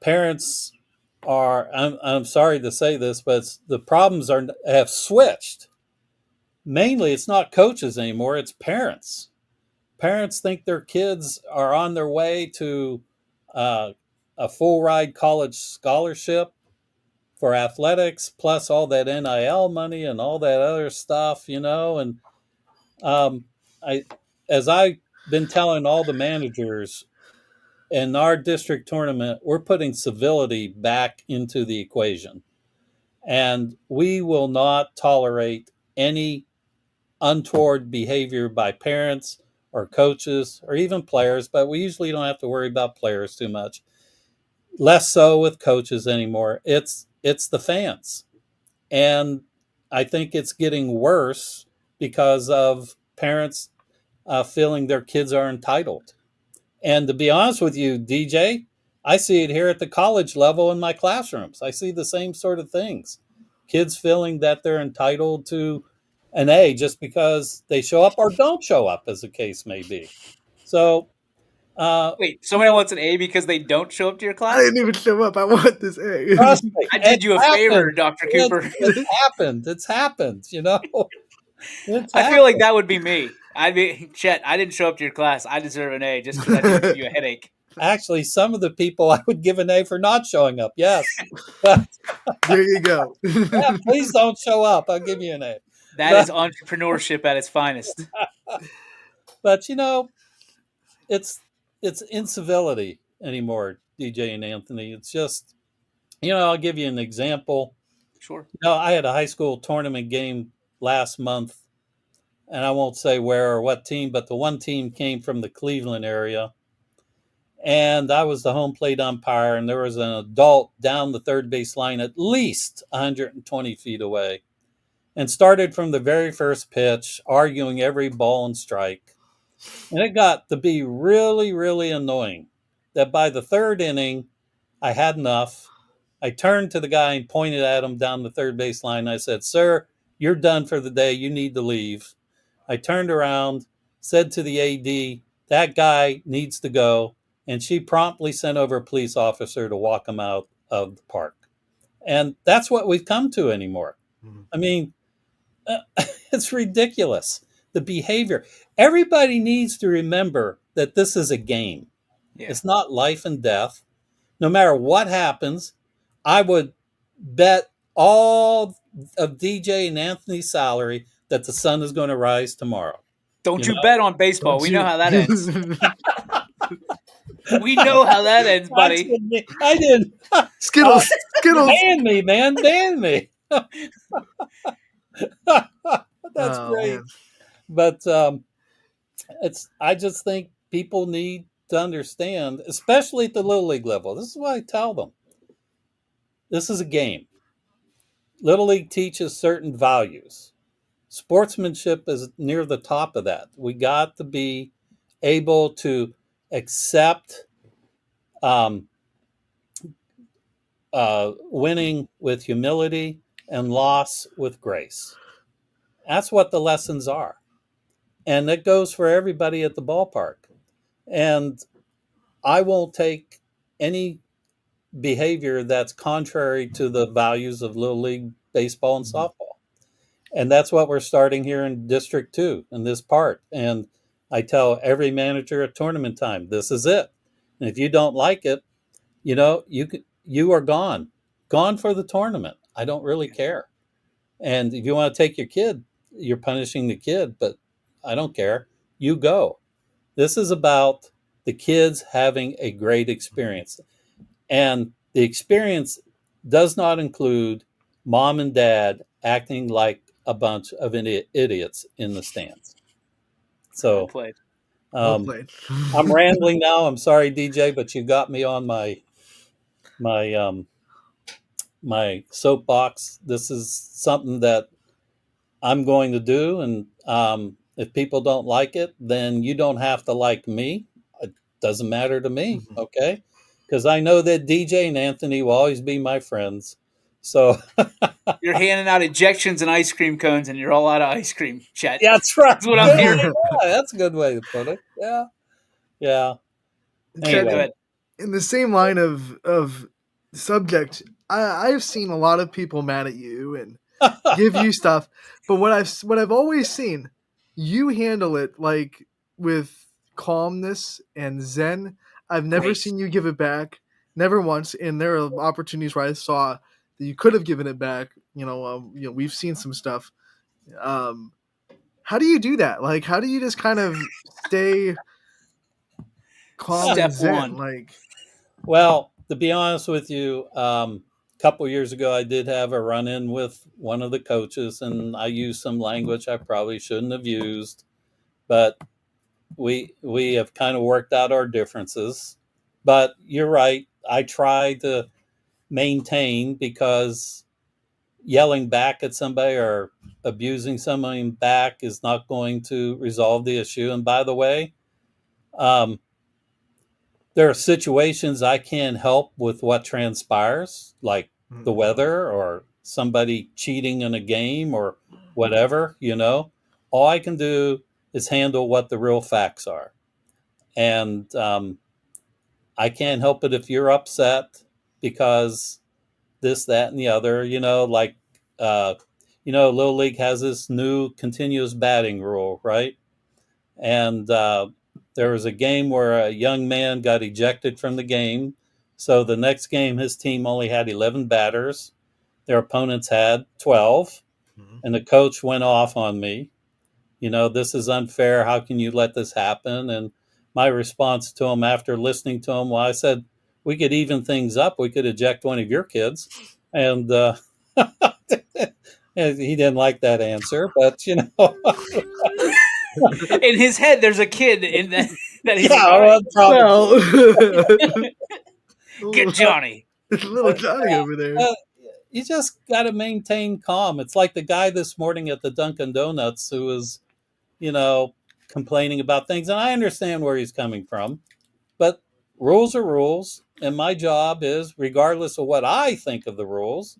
parents I'm sorry to say this, but the problems have switched. Mainly, it's not coaches anymore, it's parents. Parents think their kids are on their way to uh, a full ride college scholarship for athletics, plus all that NIL money and all that other stuff, and um, I, as I've been telling all the managers in our district tournament, we're putting civility back into the equation. And we will not tolerate any untoward behavior by parents or coaches or even players, but we usually don't have to worry about players too much. Less so with coaches anymore. It's the fans. And I think it's getting worse because of parents feeling their kids are entitled. And to be honest with you, DJ, I see it here at the college level in my classrooms. I see the same sort of things. Kids feeling that they're entitled to an A just because they show up or don't show up, as the case may be. So, Wait, somebody wants an A because they don't show up to your I class? didn't even show up. I want this A. trust me, I did you a favor, Dr. Cooper. It's happened. It's happened. It's I feel like that would be me. I'd be Chet. I didn't show up to your class. I deserve an A just because I didn't give you a headache. Actually, some of the people I would give an A for not showing up. Yes, but There you go. yeah, please don't show up. I'll give you an A. That is entrepreneurship at its finest. But it's incivility anymore, DJ and Anthony. It's just I'll give you an example. Sure. I had a high school tournament game last month, and I won't say where or what team, but the one team came from the Cleveland area. And I was the home plate umpire, and there was an adult down the third base line at least 120 feet away and started from the very first pitch, arguing every ball and strike. And it got to be really, really annoying that by the third inning, I had enough. I turned to the guy and pointed at him down the third base line. I said, "Sir, you're done for the day. You need to leave." I turned around, said to the AD, "That guy needs to go." And she promptly sent over a police officer to walk him out of the park. And that's what we've come to anymore. I mean, it's ridiculous. The behavior. Everybody needs to remember that this is a game. Yeah. It's not life and death. No matter what happens, I would bet all of DJ and Anthony's salary that the sun is going to rise tomorrow. Don't you bet on baseball. We know how that ends. ends. We know how that ends, buddy. I didn't. Skittles. Skittles. Ban me, man. Ban me. That's Oh, great. man. But I just think people need to understand, especially at the little league level. This is what I tell them. This is a game. Little league teaches certain values. Sportsmanship is near the top of that. We got to be able to accept winning with humility and loss with grace. That's what the lessons are. And that goes for everybody at the ballpark. And I won't take any behavior that's contrary to the values of Little League baseball and softball. And that's what we're starting here in District 2 in this part. And I tell every manager at tournament time, this is it. And if you don't like it, you are gone for the tournament. I don't really care. And if you want to take your kid, you're punishing the kid, but I don't care. You go. This is about the kids having a great experience. And the experience does not include mom and dad acting like a bunch of idiots in the stands. So Well played. Well played. I'm rambling now. I'm sorry, DJ, but you got me on my my soapbox. This is something that I'm going to do, and if people don't like it, then you don't have to like me. It doesn't matter to me, okay? Because I know that DJ and Anthony will always be my friends. So You're handing out ejections and ice cream cones, and you're all out of ice cream, Chet. yeah, that's right. That's what I'm hearing. Yeah, that's a good way to put it. Yeah, yeah. Chad, Anyway, in the same line of subject, I've seen a lot of people mad at you and give you stuff, but what I've always seen, you handle it like with calmness and zen. I've never Great. seen you give it back, never once. And there are opportunities where I saw that you could have given it back. We've seen some stuff. How do you do that? Like, how do you just kind of stay calm Step and zen? one. Like, well, to be honest with you, a couple years ago, I did have a run-in with one of the coaches, and I used some language I probably shouldn't have used, but we have kind of worked out our differences. But you're right. I try to maintain, because yelling back at somebody or abusing somebody back is not going to resolve the issue. And by the way, there are situations I can't help with what transpires, like the weather or somebody cheating in a game or whatever, All I can do is handle what the real facts are. And I can't help it if you're upset because this, that, and the other, Little League has this new continuous batting rule, right? And there was a game where a young man got ejected from the game. So the next game, his team only had 11 batters. Their opponents had 12. And the coach went off on me. This is unfair. How can you let this happen? And my response to him after listening to him, well, I said, we could even things up. We could eject one of your kids. And he didn't like that answer, but In his head, there's a kid in that he's get Johnny. Little Johnny over there. You just got to maintain calm. It's like the guy this morning at the Dunkin' Donuts who was, complaining about things. And I understand where he's coming from, but rules are rules. And my job is, regardless of what I think of the rules,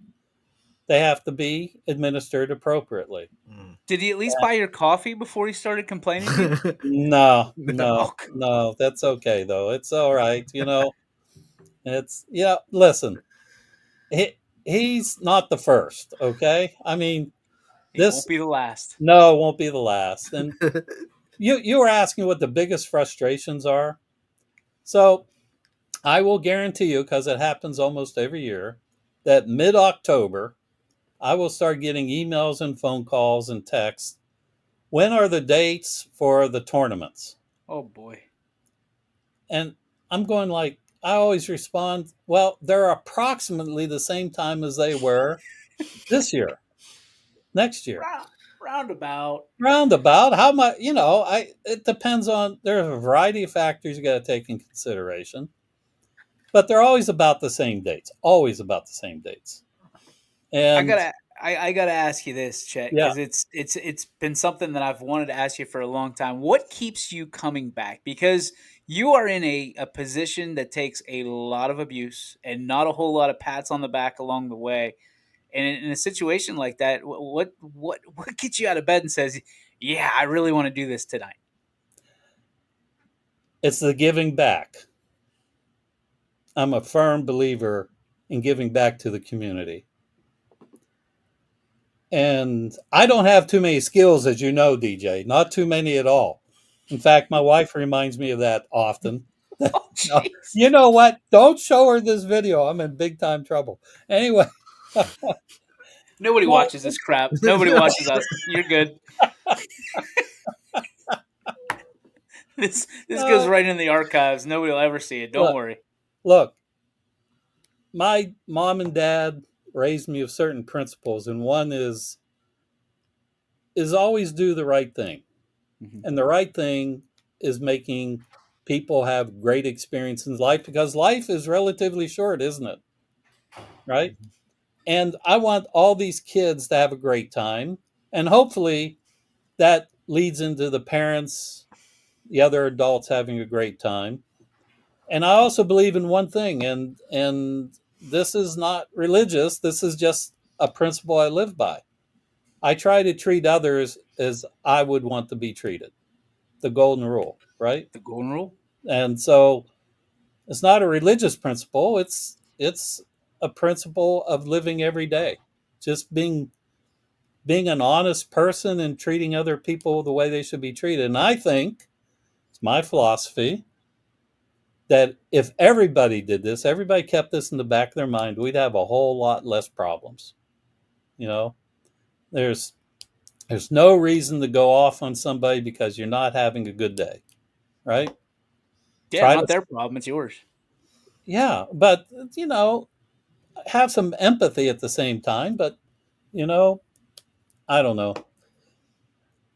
they have to be administered appropriately. Did he at least buy your coffee before he started complaining? No, that's okay though. It's all right. Listen, he's not the first. Okay. I mean, this won't be the last. No, it won't be the last. And you were asking what the biggest frustrations are. So I will guarantee you, because it happens almost every year, that mid-October, I will start getting emails and phone calls and texts. When are the dates for the tournaments? Oh, boy. And I'm going I always respond, well, they're approximately the same time as they were this year, next year. Roundabout. How much, it depends on, there's a variety of factors you got to take in consideration, but they're always about the same dates, And I gotta ask you this, Chet, because it's been something that I've wanted to ask you for a long time. What keeps you coming back? Because you are in a position that takes a lot of abuse and not a whole lot of pats on the back along the way. And in a situation like that, what gets you out of bed and says, "Yeah, I really want to do this tonight"? It's the giving back. I'm a firm believer in giving back to the community. And I don't have too many skills, as you know, DJ, not too many at all. In fact, my wife reminds me of that often. Oh, you know what? Don't show her this video. I'm in big time trouble. Anyway. Nobody watches this crap. Nobody watches us. You're good. This goes right in the archives. Nobody will ever see it. Don't worry. Look, my mom and dad raised me with certain principles, and one is always do the right thing. Mm-hmm. And the right thing is making people have great experience in life, because life is relatively short, isn't it? Right? Mm-hmm. And I want all these kids to have a great time. And hopefully that leads into the parents, the other adults having a great time. And I also believe in one thing, and this is not religious, this is just a principle I live by. I try to treat others as I would want to be treated. The golden rule, right? The golden rule. And so it's not a religious principle, it's a principle of living every day. Just being an honest person and treating other people the way they should be treated. And I think it's my philosophy that if everybody did this, everybody kept this in the back of their mind, we'd have a whole lot less problems. You know, there's no reason to go off on somebody because you're not having a good day, right? Yeah, not their problem, it's yours. Yeah, but have some empathy at the same time. But I don't know.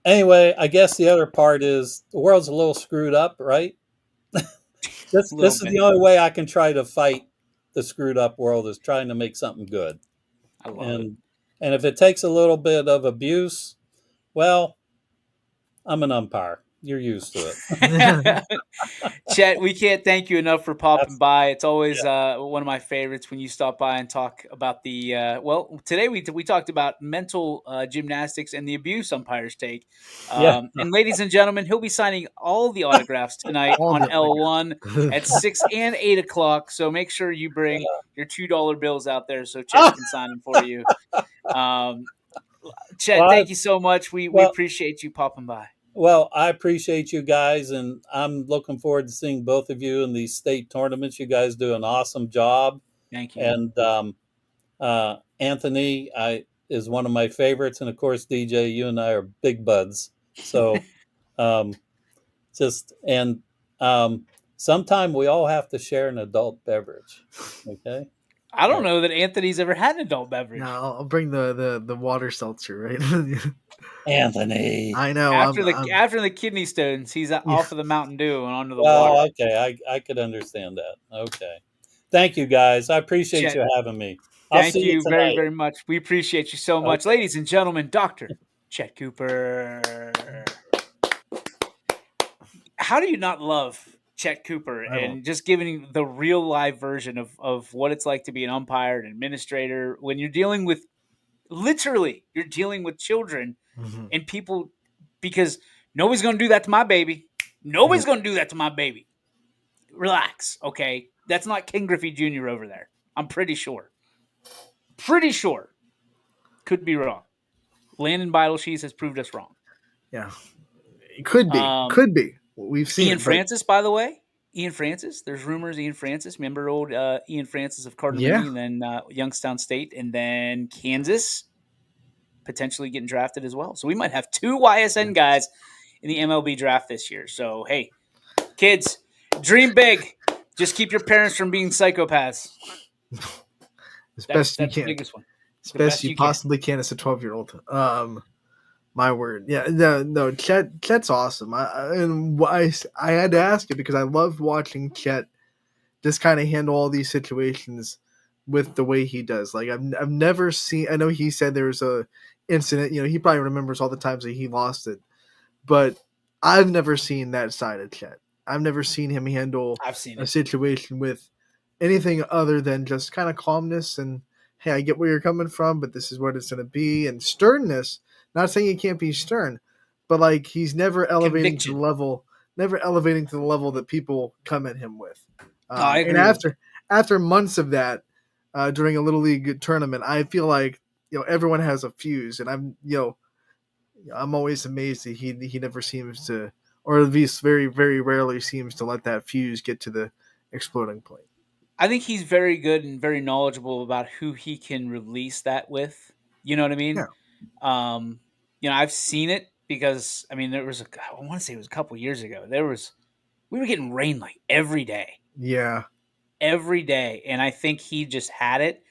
Anyway, I guess the other part is the world's a little screwed up, right? This is the only way I can try to fight the screwed up world, is trying to make something good. I love it. And if it takes a little bit of abuse, well, I'm an umpire. You're used to it. Chet, we can't thank you enough for popping by. It's always one of my favorites when you stop by and talk about the today we talked about mental gymnastics and the abuse umpires take. And ladies and gentlemen, he'll be signing all the autographs tonight on L1 at 6 and 8 o'clock. So make sure you bring your $2 bills out there so Chet can sign them for you. Chet, thank you so much. We appreciate you popping by. Well, I appreciate you guys, and I'm looking forward to seeing both of you in these state tournaments. You guys do an awesome job. Thank you. And Anthony is one of my favorites, and of course, DJ, you and I are big buds. So, sometime we all have to share an adult beverage. Okay. I don't know that Anthony's ever had an adult beverage. No, I'll bring the water seltzer, right? Anthony, I know. After the kidney stones, he's off of the Mountain Dew and onto the water. Okay, I could understand that. Okay, thank you guys. I appreciate you having me. Thank you very, very much. We appreciate you so much, ladies and gentlemen. Dr. Chet Cooper. How do you not love Chet Cooper and just giving the real live version of what it's like to be an umpire, an administrator, when you're dealing with children and people, because nobody's going to do that to my baby. Nobody's going to do that to my baby. Relax. Okay. That's not Ken Griffey Jr. over there. I'm pretty sure. Could be wrong. Landon Beidelshees has proved us wrong. Yeah. It could be. We've seen Ian Francis, by the way. Ian Francis. There's rumors Ian Francis. Remember old Ian Francis of Carter Mooney, and then Youngstown State, and then Kansas potentially getting drafted as well. So we might have 2 YSN guys in the MLB draft this year. So, hey, kids, dream big. Just keep your parents from being psychopaths. As best you can. The biggest one. As best you possibly can as a 12-year-old. My word. Yeah, no, Chet's awesome. I had to ask it because I loved watching Chet just kind of handle all these situations with the way he does. Like I've never seen, I know he said there was a incident, he probably remembers all the times that he lost it, but I've never seen that side of Chet. I've never seen him handle a situation with anything other than just kind of calmness and, hey, I get where you're coming from, but this is what it's going to be. And sternness, not saying he can't be stern, but like he's never elevating to the level that people come at him with. I agree. And after months of that, during a little league tournament, I feel like everyone has a fuse, and I'm always amazed that he never seems to, or at least very, very rarely seems to let that fuse get to the exploding point. I think he's very good and very knowledgeable about who he can release that with. You know what I mean? Yeah. I've seen it because I want to say it was a couple years ago. We were getting rain like every day. Yeah. Every day. And I think he just had it.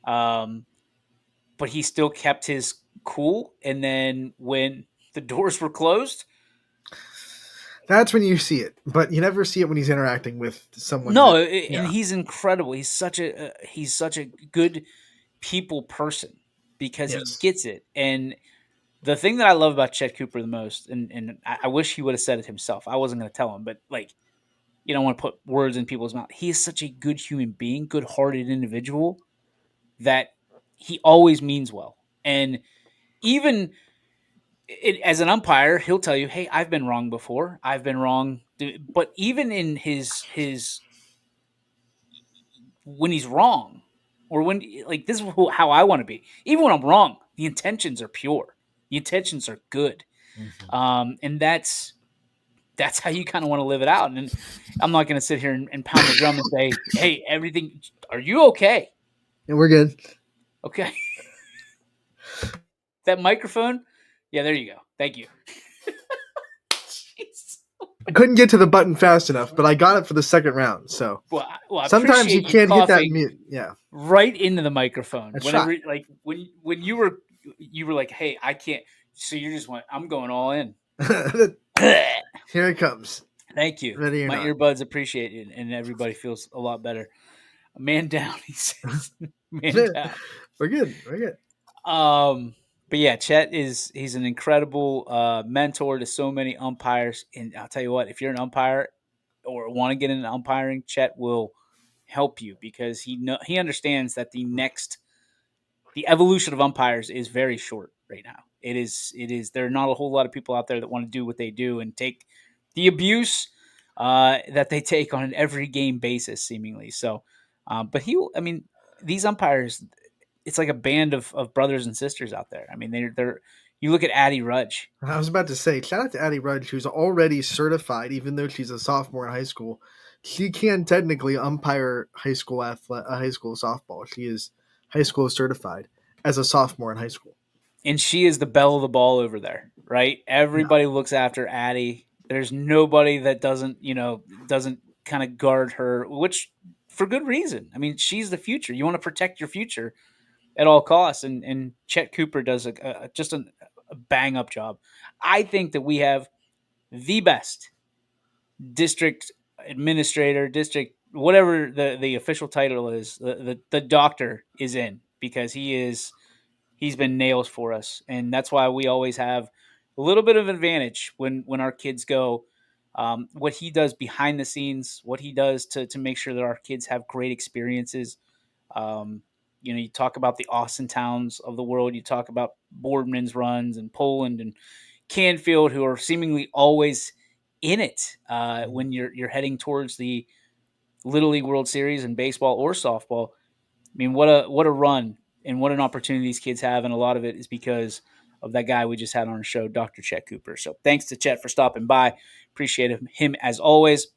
But he still kept his cool. And then when the doors were closed, that's when you see it. But you never see it when he's interacting with someone. No, and he's incredible. He's such a good people person because he Yes. gets it. And the thing that I love about Chet Cooper the most, and I wish he would have said it himself. I wasn't going to tell him, but like, you don't want to put words in people's mouth. He is such a good human being, good-hearted individual that he always means well. And even as an umpire, he'll tell you, "Hey, I've been wrong before. I've been wrong." But even in his when he's wrong, or when like this is how I want to be. Even when I'm wrong, the intentions are pure. The intentions are good, and that's how you kind of want to live it out. And I'm not going to sit here and pound the drum and say, "Hey, everything, are you okay?" And we're good. Okay. That microphone? Yeah, there you go. Thank you. Jeez. I couldn't get to the button fast enough, but I got it for the second round. So I sometimes you appreciate can't hit that coughing mute. Yeah. right into the microphone. That's Whenever, right. like when you were like, "Hey, I can't." So you just went, "I'm going all in." Here it comes. Thank you. Ready or My not. earbuds appreciate it, and everybody feels a lot better. Man down, he says. Man down. We're good. We're good. But yeah, Chet he's an incredible mentor to so many umpires. And I'll tell you what, if you're an umpire or want to get into umpiring, Chet will help you because he understands that the evolution of umpires is very short right now. It is there are not a whole lot of people out there that want to do what they do and take the abuse that they take on an every game basis, seemingly. So, but these umpires, it's like a band of brothers and sisters out there. I mean, they're you look at Addie Rudge. I was about to say, shout out to Addie Rudge, who's already certified, even though she's a sophomore in high school. She can technically umpire high school softball. She is high school certified as a sophomore in high school. And she is the belle of the ball over there, right? Everybody looks after Addie. There's nobody that doesn't kind of guard her, which for good reason. I mean, she's the future. You want to protect your future at all costs, and Chet Cooper does just a bang up job. I think that we have the best district administrator, district whatever the official title is. The doctor is in because he's been nails for us, and that's why we always have a little bit of advantage when our kids go. What he does behind the scenes, what he does to make sure that our kids have great experiences. You talk about the Austin Towns of the world. You talk about Boardman's runs and Poland and Canfield, who are seemingly always in it when you're heading towards the Little League World Series in baseball or softball. I mean, what a run and what an opportunity these kids have, and a lot of it is because of that guy we just had on our show, Dr. Chet Cooper. So thanks to Chet for stopping by. Appreciate him as always.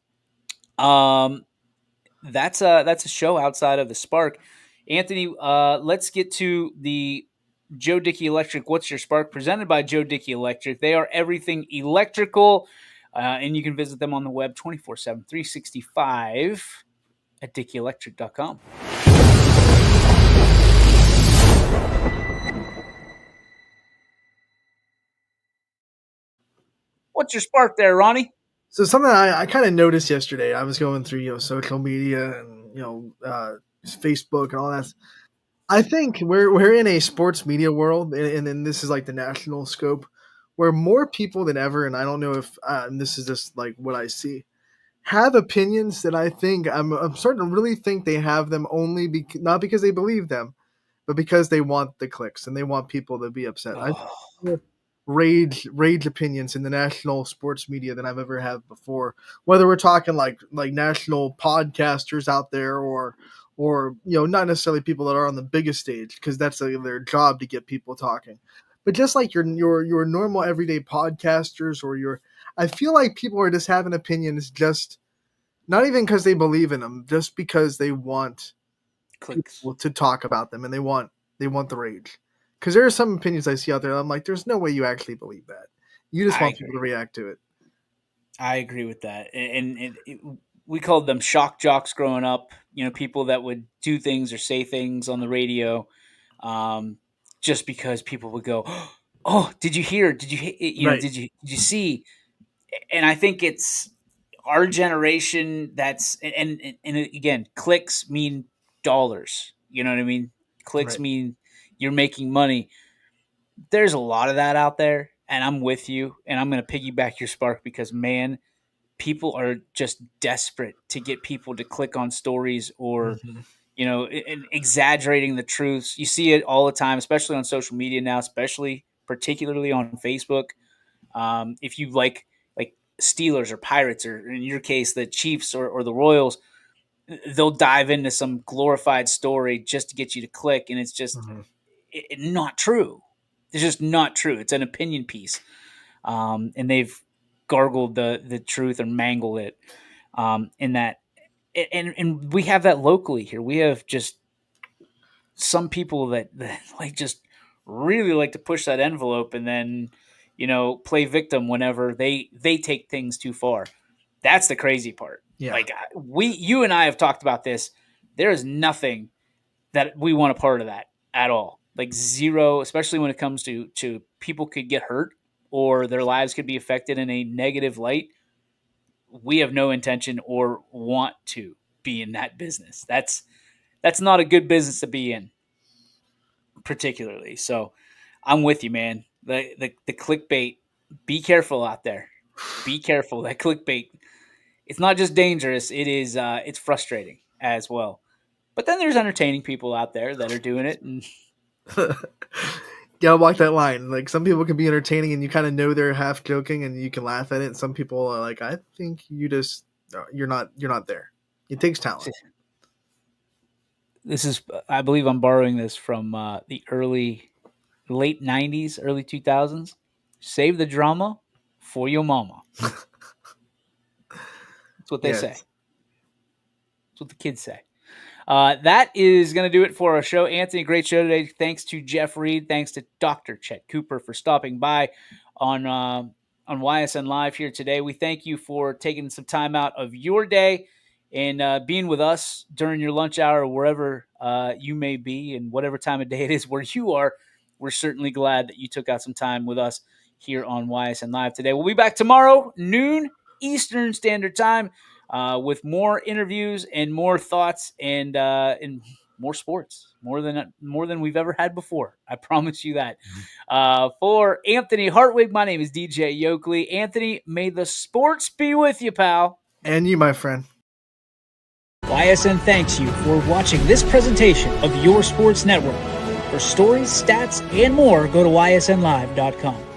That's a show outside of the Spark. Anthony, let's get to the Joe Dickey Electric. What's your Spark? Presented by Joe Dickey Electric. They are everything electrical, and you can visit them on the web 24/7, 365 at DickeyElectric.com. What's your Spark there, Ronnie? So something I kind of noticed yesterday. I was going through social media and Facebook and all that. I think we're in a sports media world, and this is like the national scope, where more people than ever, and I don't know if this is just like what I see, have opinions that I think I'm starting to really think they have them only not because they believe them, but because they want the clicks and they want people to be upset. I think rage opinions in the national sports media than I've ever had before. Whether we're talking like national podcasters out there or not necessarily people that are on the biggest stage, because that's their job to get people talking, but just like your normal everyday podcasters or I feel like people are just having opinions just not even because they believe in them, just because they want Clicks. people to talk about them and they want the rage. Because there are some opinions I see out there, I'm like, there's no way you actually believe that. You just want people to react to it. I agree with that. And we called them shock jocks growing up. People that would do things or say things on the radio just because people would go, "Oh, did you hear? Did you Right. did you see?" And I think it's our generation and again, clicks mean dollars. You know what I mean? Clicks Right. mean you're making money. There's a lot of that out there, and I'm with you. And I'm going to piggyback your spark because, man, people are just desperate to get people to click on stories or and exaggerating the truths. You see it all the time, especially on social media now, particularly on Facebook. If you like Steelers or Pirates, or in your case, the Chiefs or the Royals, they'll dive into some glorified story just to get you to click. And it's just not true. It's just not true. It's an opinion piece. And they've gargled the truth and mangled it in that. And we have that locally here. We have just some people that like just really like to push that envelope and then, play victim whenever they take things too far. That's the crazy part. Yeah. Like you and I have talked about this. There is nothing that we want a part of that at all. Like zero, especially when it comes to people could get hurt or their lives could be affected in a negative light. We have no intention or want to be in that business. That's not a good business to be in, particularly. So I'm with you, man. The clickbait, be careful out there. Be careful. That clickbait, it's not just dangerous. It is it's frustrating as well. But then there's entertaining people out there that are doing it. And yeah, I walk that line. Like some people can be entertaining and you kind of know they're half joking and you can laugh at it. And some people are like, I think you're not there. It takes talent. This is, I believe I'm borrowing this from the late 90s, early 2000s. Save the drama for your mama. That's what they say. That's what the kids say. That is going to do it for our show. Anthony, great show today. Thanks to Jeff Reed. Thanks to Dr. Chet Cooper for stopping by on YSN Live here today. We thank you for taking some time out of your day and being with us during your lunch hour or wherever you may be and whatever time of day it is where you are. We're certainly glad that you took out some time with us here on YSN Live today. We'll be back tomorrow, noon Eastern Standard Time, with more interviews and more thoughts and more sports, more than we've ever had before. I promise you that. For Anthony Hartwig, my name is DJ Yoakley. Anthony, may the sports be with you, pal. And you, my friend. YSN thanks you for watching this presentation of Your Sports Network. For stories, stats, and more, go to ysnlive.com.